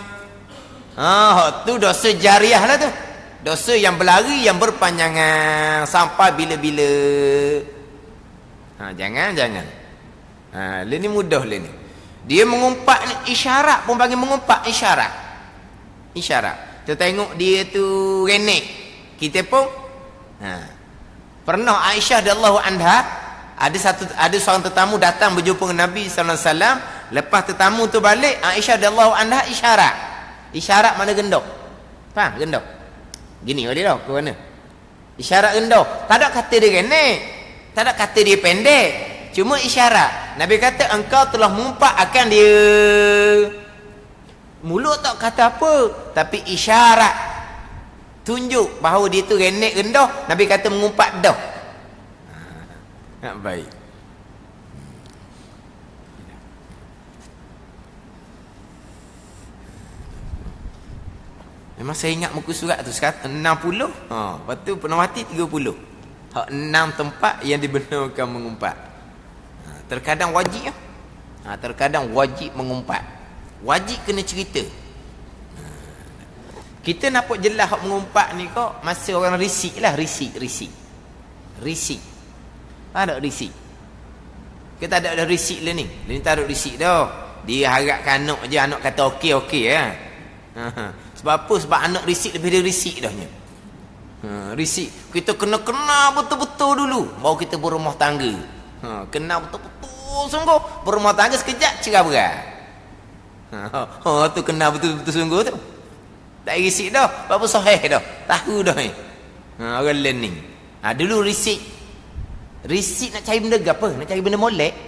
Tu dosa jariah lah tu. Dosa yang berlari, yang berpanjangan sampai bila-bila. Jangan. Ni mudah ni. Dia mengumpat ni, isyarat pun bagi mengumpat isyarat. Kita tengok dia tu renek. Kita pun pernah Aisyah radhiyallahu anha ada seorang tetamu datang berjumpa dengan Nabi sallallahu alaihi wasallam. Lepas tetamu tu balik, Aisyah radhiyallahu anha isyarat. Isyarat mana gendok? Faham gendok? Gini boleh dah ke mana? Isyarat gendok. Tak ada kata dia renek. Tak ada kata dia pendek. Cuma isyarat. Nabi kata engkau telah mengumpat akan dia. Mulut tak kata apa, tapi isyarat tunjuk bahawa dia tu renek rendah. Nabi kata mengumpat dah. Baik. Memang saya ingat muka surat tu 60. Lepas tu pernah mati 30. Hak 6 tempat yang dibenarkan mengumpat. Terkadang wajib. Terkadang wajib mengumpat. Wajib kena cerita. Kita nampak jelas hak mengumpat ni kok masa orang risik lah. Risik. Ada risik. Kita tak ada risik lah ni. Dia tak ada risik dah. Dia harapkan anak je. Anak kata okey ya. Sebab apa? Sebab anak risik lebih dari risik dahnya. Risik. Kita kena kenal betul-betul dulu. Baru kita berumah tangga. Kenal betul-betul sungguh. Berumah tangga sekejap cerai berai. Tu kenal betul-betul sungguh tu. Tak risik dah. Apa sahih dah. Tahu dah ni. Orang learning. Dulu risik. Risik nak cari benda apa? Nak cari benda molek.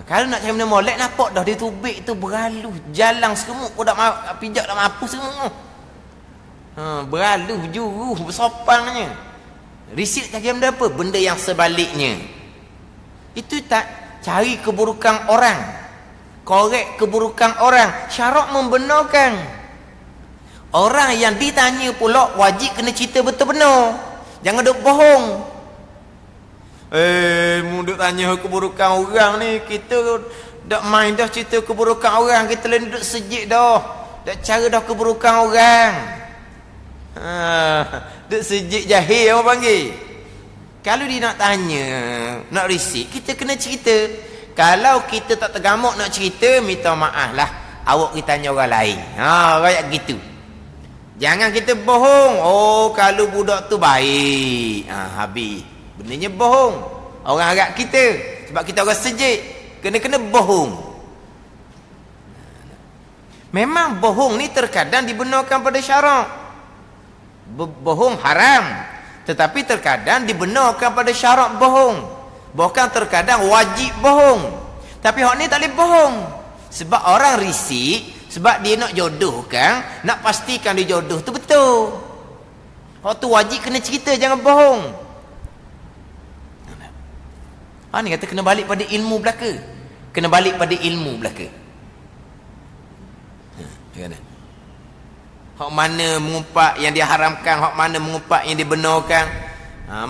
Kalau nak cari benda molek, nampak dah dia tubik tu beralu. Jalang semut pun dah pijak dah mampu semua. Beralu, juru, bersopannya. Risik nak cari benda apa? Benda yang sebaliknya. Itu tak cari keburukan orang, korek keburukan orang. Syarak membenarkan. Orang yang ditanya pula wajib kena cerita betul benar. Jangan duk bohong. Duk tanya keburukan orang ni, kita dak main dah cerita keburukan orang, kita lain duduk sejik dah. Dak cara dah keburukan orang. Duk sejik jahil orang panggil. Kalau dia nak tanya, nak risik, kita kena cerita. Kalau kita tak tergamuk nak cerita, minta maaf lah, awak kita tanya orang lain. Kayak gitu. Jangan kita bohong. Oh, kalau budak tu baik, habis. Benarnya bohong. Orang harap kita, sebab kita orang sejik, kena bohong. Memang bohong ni terkadang dibenarkan pada syarak. Bohong haram, tetapi terkadang dibenarkan pada syarak bohong. Bahkan terkadang wajib bohong. Tapi hak ni tak boleh bohong. Sebab orang risik, sebab dia nak jodohkan, nak pastikan dia jodoh tu betul. Hak tu wajib kena cerita, jangan bohong. Ni kata kena balik pada ilmu belaka. Kena balik pada ilmu belaka. Hak mana mengumpat yang diharamkan, hak mana mengumpat yang dibenarkan,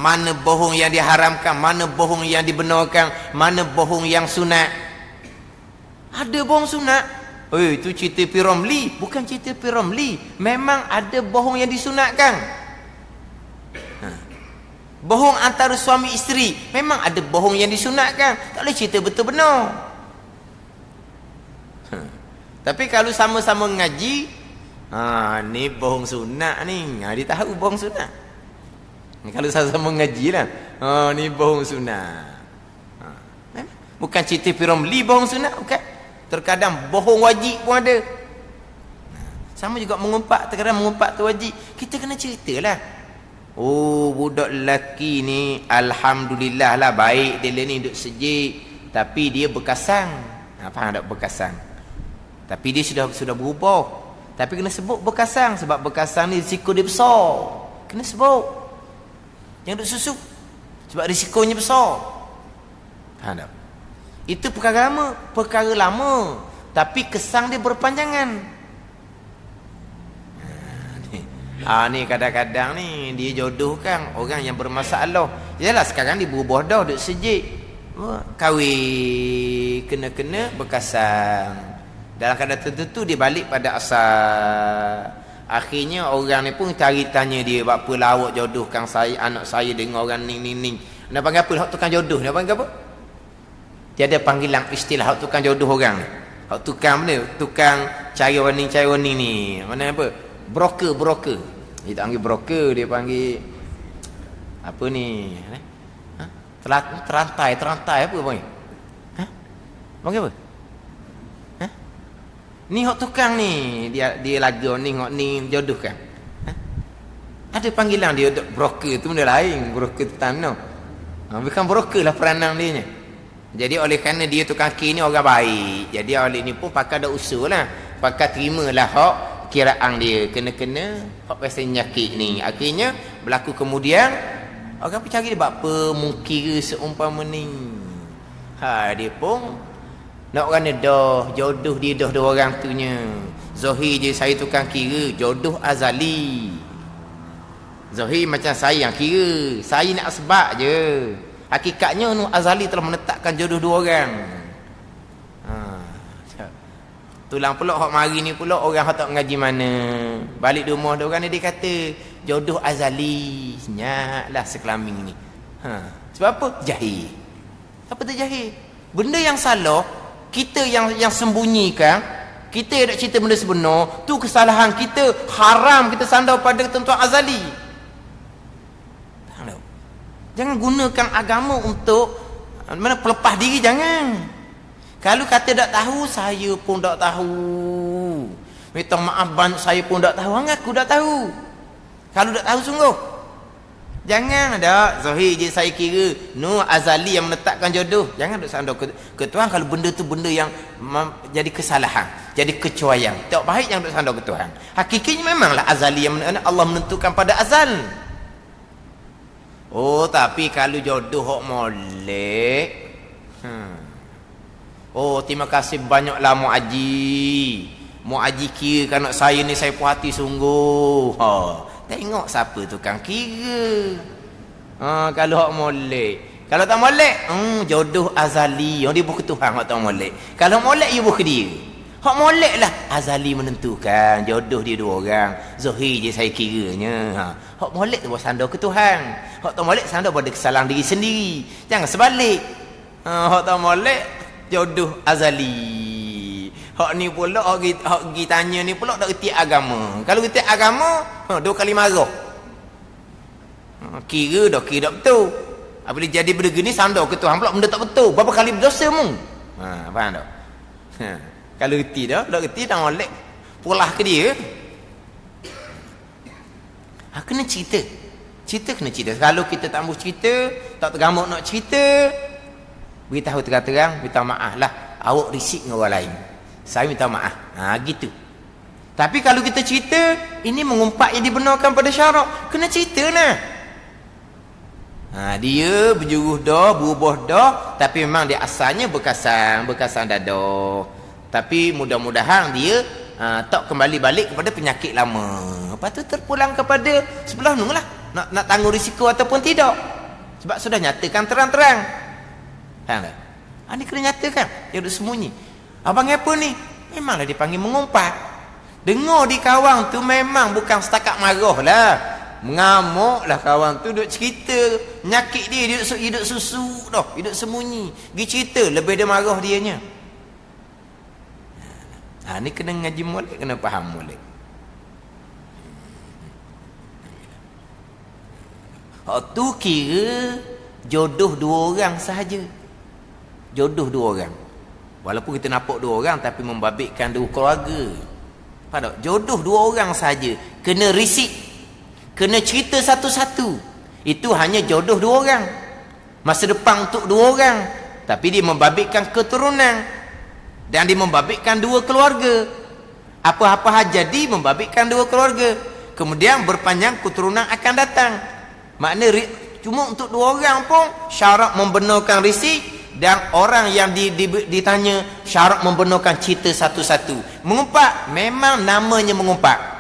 mana bohong yang diharamkan, mana bohong yang dibenarkan, mana bohong yang sunat. Ada bohong sunat. Itu cerita P.Ramlee, bukan cerita P.Ramlee. Memang ada bohong yang disunatkan. Bohong antara suami isteri, memang ada bohong yang disunatkan. Tak boleh cerita betul benar. Tapi kalau sama-sama ngaji, ni bohong sunat ni. Dia tahu bohong sunat. Kalau sama-sama ngaji lah, ni bohong sunat. Bukan cerita P.Ramlee bohong sunat, bukan. Terkadang bohong wajib pun ada. Sama juga mengumpat, terkadang mengumpat tu wajib. Kita kena ceritalah. Oh, budak lelaki ni alhamdulillah lah, baik dia ni duduk sejik, tapi dia berkasang. Faham tak berkasang? Tapi dia sudah berubah. Tapi kena sebut berkasang, sebab berkasang ni risiko dia besar. Kena sebut. Jangan duduk susuk, sebab risikonya besar. Faham tak? Itu perkara lama, tapi kesang dia berpanjangan. Ni kadang-kadang ni dia jodohkan orang yang bermasalah. Yalah sekarang dia berubah dah, duduk sejik, kahwin, kena berkasang. Dalam keadaan tertentu dia balik pada asal. Akhirnya orang ni pun cari tanya dia, apa lah awak jodohkan saya, anak saya dengan orang ni. Nak panggil apa? Hak tukang jodoh. Nak panggil apa? Dia ada panggilan istilah hak tukang jodoh orang ni. Hak tukang mana? Tukang cari orang ni. Mana apa? Broker. Dia tak panggil broker, dia panggil apa ni? Terantai apa panggil? Panggil apa? Ni hak tukang ni, dia lagu ni jodohkan. Ada panggilan dia broker tu benda lain, broker tu tanah. Bukan broker lah peranan dia nya. Jadi oleh kerana dia tukang kaki ni orang baik, jadi oleh ni pun pakai ada usul lah, pakai terimalah hak kiraan dia, kena hak pasal nyakit ni. Akhirnya berlaku kemudian orang pun cari dia apa mungkira seumpama ni. Dia pun nak orang dah jodoh dia dah dua orang tu nya. Zahir je saya tukang kira, jodoh azali. Zahir macam saya yang kira, saya nak sebab je. Hakikatnya nu azali telah menetapkan jodoh dua orang. Tulang pula hak mari ni pula orang hak tak mengaji mana. Balik di rumah dia orang ni dia kata jodoh azali. Senyaplah sekelamin ni. Sebab apa? Jahil. Apa tu jahil? Benda yang salah kita yang sembunyikan, kita yang nak cerita benda sebenar, tu kesalahan kita. Haram kita sandar pada ketentuan azali. Jangan gunakan agama untuk mana pelepah diri, jangan. Kalau kata tak tahu, saya pun tak tahu. Minta maaf banyak, saya pun tak tahu. Aku tak tahu. Kalau tak tahu sungguh. Jangan ada zahir je saya kira azali yang menetapkan jodoh. Jangan duk sandar ke Tuhan kalau benda tu benda yang jadi kesalahan, jadi kecuaian. Tak baik jangan duk sandar ke Tuhan. Hakikatnya memanglah azali yang Allah menentukan pada azal. Oh, tapi kalau jodoh hok molek, Oh, terima kasih banyaklah Mak Haji. Mak Haji kira anak saya ni saya puas hati sungguh. Tengok siapa tukang kira. Kalau hak molek. Kalau tak molek, jodoh azali. Dia bukan Tuhan hak tak molek. Kalau molek, dia bukan dia. Hak molek lah azali menentukan jodoh dia dua orang. Zahir je saya kiranya. Hak molek tu bersandar ke Tuhan. Hak tak molek sandar pada kesalahan diri sendiri. Jangan sebalik. Hak tak molek jodoh azali. Hak ni pula hak gi tanya ni pula tak reti agama. Kalau reti agama, dua kali marah. Kira betul. Apabila jadi benda gini sandar ke Tuhan pula benda tak betul. Berapa kali berdosa mu? Faham tak? Kalau reti dah, tak reti dah molek. Pulah ke dia. Kena cerita. Cerita kena cerita. Kalau kita tak mahu cerita, tak tergamuk nak cerita, beritahu terang-terang, minta maaf lah. Awak risik dengan orang lain. Saya minta maaf. Gitu. Tapi kalau kita cerita, ini mengumpat yang dibenarkan pada syarak. Kena cerita lah. Dia berjuruh dah, berubah dah, tapi memang dia asalnya bekasan dada. Tapi mudah-mudahan dia tak kembali balik kepada penyakit lama. Lepas tu terpulang kepada sebelah nu lah. Nak tanggung risiko ataupun tidak. Sebab sudah nyatakan terang-terang. Faham tak? Ini kena nyatakan. Dia duduk sembunyi. Abang apa ni? Memanglah dipanggil mengumpat. Dengar di kawang tu memang bukan setakat marah lah. Mengamuk lah kawan tu duduk cerita nyakit dia duduk susu dah, duduk sembunyi. Pergi cerita lebih dia marah dianya. Ni kena ngaji molek, kena faham molek. Tu kira jodoh dua orang sahaja. Jodoh dua orang. Walaupun kita nampak dua orang tapi membabitkan dua keluarga. Faham tak? Jodoh dua orang sahaja. Kena risik. Kena cerita satu-satu. Itu hanya jodoh dua orang. Masa depan untuk dua orang. Tapi dia membabitkan keturunan. Dan dia membabitkan dua keluarga. Apa-apa hal jadi membabitkan dua keluarga. Kemudian berpanjang keturunan akan datang. Makna cuma untuk dua orang pun syarat membenarkan risik. Dan orang yang ditanya syarat membenarkan cerita satu-satu. Mengumpat, memang namanya mengumpat.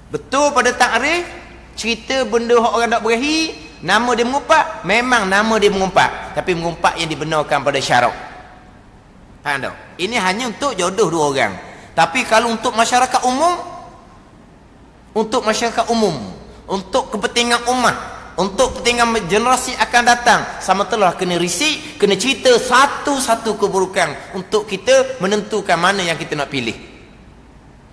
Betul pada takrif, cerita benda orang tak berahi, nama dia mengumpat, memang nama dia mengumpat. Tapi mengumpat yang dibenarkan pada syarak. Faham tak? Ini hanya untuk jodoh dua orang. Tapi kalau untuk masyarakat umum, untuk kepentingan umat, untuk kepentingan generasi akan datang, sama telah kena risik, kena cerita satu-satu keburukan untuk kita menentukan mana yang kita nak pilih.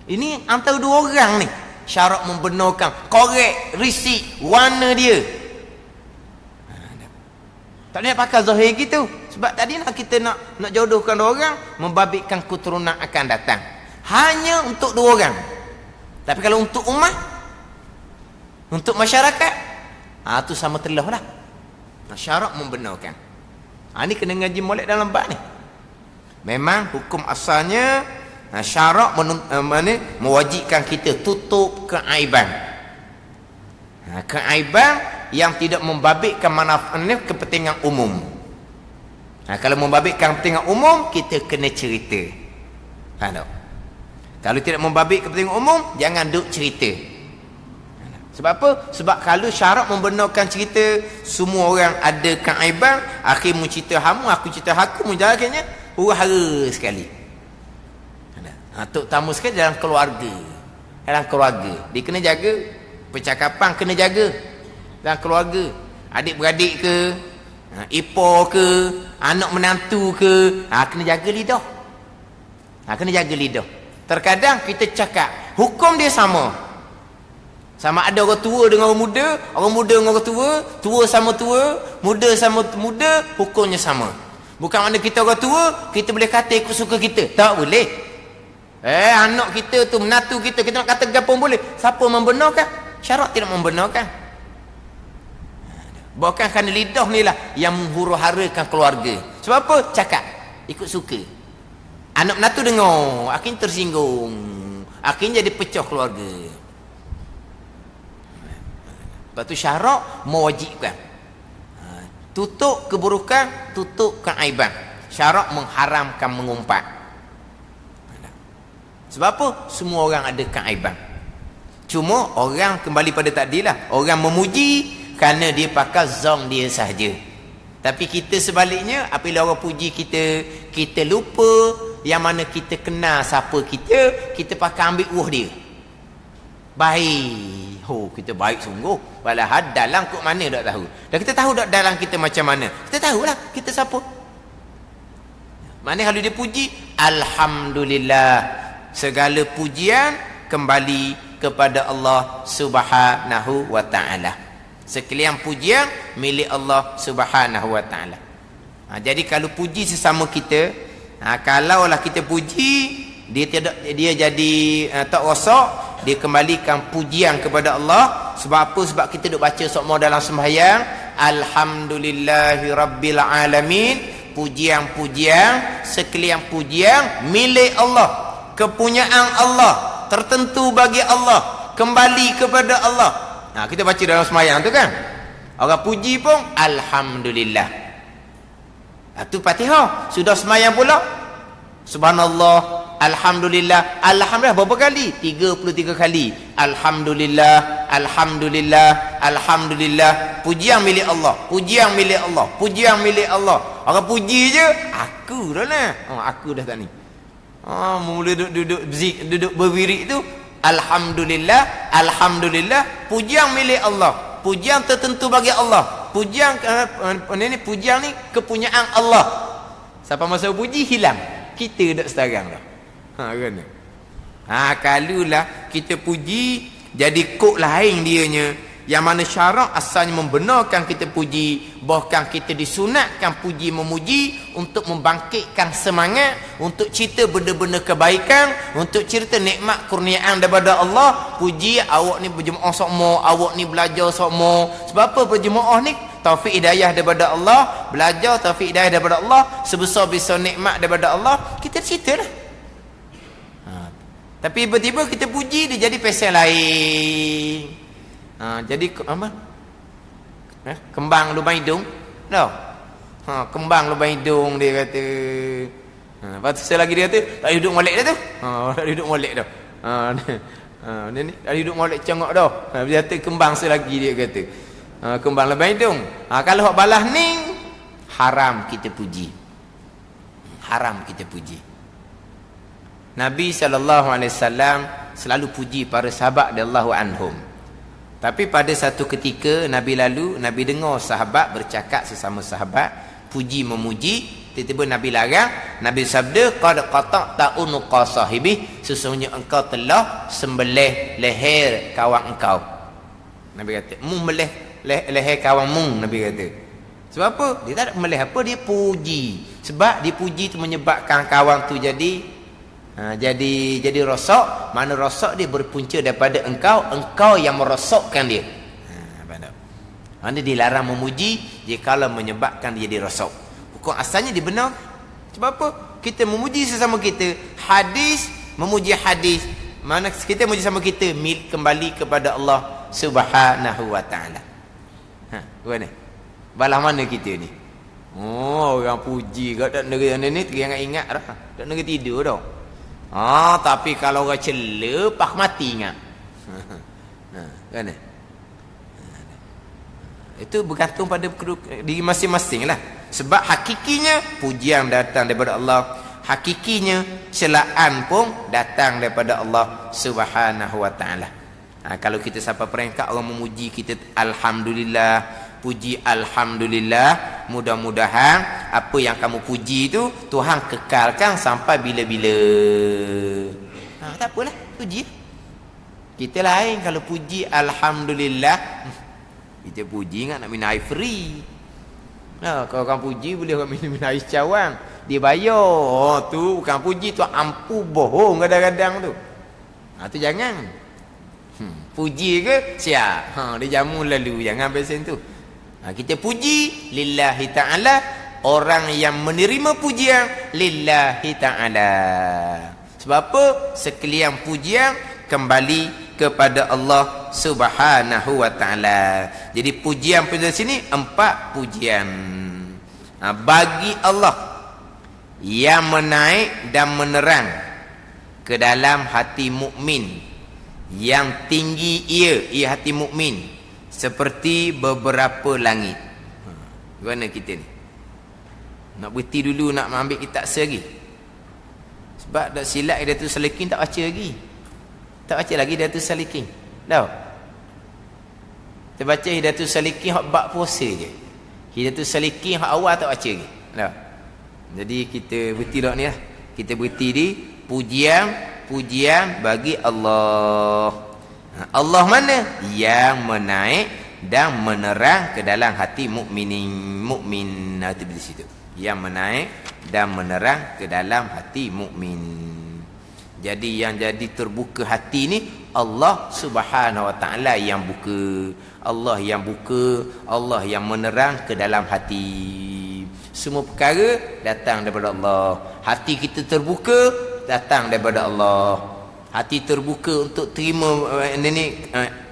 Ini antara dua orang ni. Syarat membenarkan, korek, risik, warna dia. Tak boleh pakai zahir gitu. Sebab tadi kita nak jodohkan dua orang, membabitkan keturunan akan datang. Hanya untuk dua orang. Tapi kalau untuk umat, untuk masyarakat, tu sama telah lah. Syarat membenarkan. Ini kena ngaji molek dalam bab ni. Memang hukum asalnya syarak mewajibkan kita tutup keaiban. Keaiban yang tidak membabitkan manfaat kepentingan umum. Kalau membabitkan kepentingan umum, kita kena cerita. Faham tak? Kalau tidak membabit kepentingan umum, jangan duk cerita. Sebab apa? Sebab kalau syarat membenarkan cerita, semua orang ada keaiban, akhir mu cerita hamu, aku cerita aku, mu jalannya huru-hara sekali. Terutama sekali dalam keluarga. Dalam keluarga dia kena jaga. Percakapan kena jaga dalam keluarga. Adik-beradik ke, ipar ke, anak menantu ke, kena jaga lidah. Kena jaga lidah. Terkadang kita cakap hukum dia sama. Sama ada orang tua dengan orang muda dengan orang tua, tua sama tua, muda sama muda, hukumnya sama. Bukan makna kita orang tua kita boleh kata ikut suka kita. Tak boleh. Anak kita tu, menatu kita nak kata gapung boleh. Siapa membenarkan? Syarak tidak membenarkan. Bukan kerana lidah ni lah yang menghuru-harakan keluarga. Sebab apa? Cakap ikut suka. Anak menatu dengar, akhirnya tersinggung, akhirnya jadi pecah keluarga. Lepas tu syarak mewajibkan. Tutup keburukan, tutup keaiban. syarak mengharamkan mengumpat. Sebab apa? Semua orang ada keaiban. Cuma orang kembali pada takdir lah. Orang memuji kerana dia pakai zong dia sahaja. Tapi kita sebaliknya, apabila orang puji kita, kita lupa yang mana kita kenal siapa kita pakai ambil dia. Baik. Oh, kita baik sungguh. Walahal dalam kok mana tak tahu. Dan kita tahu tak dalam kita macam mana. Kita tahulah kita siapa. Mana kalau dia puji, alhamdulillah. Segala pujian kembali kepada Allah Subhanahu wa taala. Sekalian pujian milik Allah Subhanahu wa taala. Jadi kalau puji sesama kita, kalaulah kita puji, dia jadi tak rosak, dia kembalikan pujian kepada Allah. Sebab apa? Sebab kita duk baca semua dalam sembahyang, alhamdulillahi rabbil alamin. Pujian-pujian, sekalian pujian milik Allah, kepunyaan Allah, tertentu bagi Allah, kembali kepada Allah. Kita baca dalam sembahyang tu kan, orang puji pun alhamdulillah. Itu Fatihah. Sudah sembahyang pula, subhanallah, alhamdulillah. Alhamdulillah berapa kali? 33 kali. Alhamdulillah, alhamdulillah, alhamdulillah. Pujian milik Allah, pujian milik Allah, pujian milik Allah. Orang puji je, aku dah lah. Aku dah tak ni. Mula duduk berwirid tu, alhamdulillah, alhamdulillah. Pujian milik Allah, pujian tertentu bagi Allah. Pujian pujian ni kepunyaan Allah. Siapa masa puji hilang, kita dak sekarang dah. Kan? Kalulah kita puji jadi kod lain dianya, yang mana syarak asalnya membenarkan kita puji. Bahkan kita disunatkan puji memuji untuk membangkitkan semangat, untuk cerita benda-benda kebaikan, untuk cerita nikmat kurniaan daripada Allah. Puji awak ni berjemaah sokmo, awak ni belajar sokmo. Sebab apa berjemaah ni? Taufik hidayah daripada Allah. Belajar taufik hidayah daripada Allah, sebesar-besar nikmat daripada Allah. Kita cerita lah. Tapi tiba-tiba kita puji, dia jadi pasal lain. Jadi apa? Kembang lubang hidung. Tahu? Kembang lubang hidung dia kata. Lepas tu lagi dia kata, tak duduk molek dah tu. Tak duduk molek dah. Ni tak duduk molek cengok dah. Dia kata kembang selagi dia kata. Kembang lubang hidung. Kalau hak balas ni haram kita puji. Haram kita puji. Nabi SAW selalu puji para sahabat radhiyallahu anhum. Tapi pada satu ketika Nabi dengar sahabat bercakap sesama sahabat, puji memuji. Tiba-tiba Nabi larang. Nabi sabda, qad qata'ta unuqa sahibi, sesungguhnya engkau telah sembelih leher kawan engkau. Nabi kata, mu melih leher kawanmu. Nabi kata. Sebab apa? Dia tak melih apa, dia puji. Sebab dia puji tu menyebabkan kawan tu jadi rosak. Mana rosak dia berpunca daripada engkau yang merosakkan dia. Mana dilarang memuji jikalau menyebabkan dia rosak. Hukum asalnya dibenar. Sebab apa? Kita memuji sesama kita. Hadis memuji hadis. Mana kita memuji sama kita kembali kepada Allah Subhanahu wa taala. Mana? Balah mana kita ni? Orang puji kat tak negeri ni teringat dah. Tak negeri tidur dah. Tapi kalau orang cela, pak mati ingat. Kan? Itu bergantung pada diri masing-masing lah. Sebab hakikinya pujian datang daripada Allah. Hakikinya celaan pun datang daripada Allah Subhanahu wa taala. Kalau kita sampai peringkat orang memuji kita, alhamdulillah, puji alhamdulillah. Mudah-mudahan apa yang kamu puji itu Tuhan kekalkan sampai bila-bila. Tak apalah, puji. Kita lain kalau puji alhamdulillah. Kita puji ingat nak minum air free. Kalau orang puji boleh orang minum air cawang, dia bayar. Tu bukan puji, tu ampu bohong kadang-kadang tu. Tu jangan. Puji ke siap. Dia jamu lalu, jangan pesen tu. Kita puji lillahi ta'ala. Orang yang menerima pujian lillahi ta'ala. Sebab apa? Sekalian pujian kembali kepada Allah Subhanahu wa ta'ala. Jadi pujian pada sini 4 pujian. Bagi Allah. yang menaik dan menerang ke dalam hati mukmin, yang tinggi ia hati mukmin seperti beberapa langit. Gimana kita ni? Nak berhenti dulu, nak ambil kitab lagi. Sebab dah silap Hidayatul Salikin tak baca lagi. Tak baca lagi Hidayatul Salikin. Tahu? Kita baca Hidayatul Salikin hak bab puasa je. Hidayatul Salikin hak awal tak baca lagi. Tahu? Jadi kita berhenti dak ni lah. Kita berhenti di pujian bagi Allah. Allah mana? Yang menaik dan menerang ke dalam hati mukmin hati di situ. Yang menaik dan menerang ke dalam hati mukmin. Jadi yang jadi terbuka hati ni Allah Subhanahu Wa Taala yang buka. Allah yang buka, Allah yang menerang ke dalam hati. Semua perkara datang daripada Allah. Hati kita terbuka datang daripada Allah. Hati terbuka untuk terima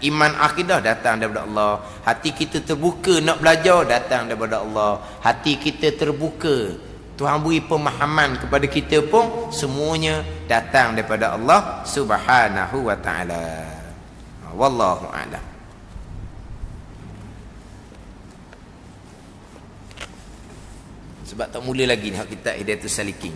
iman akidah datang daripada Allah. Hati kita terbuka nak belajar datang daripada Allah. Hati kita terbuka, Tuhan beri pemahaman kepada kita pun semuanya datang daripada Allah Subhanahu Wa Taala. Wallahu a'lam. Sebab tak mula lagi ni hak kitab Hidayatul Salikin.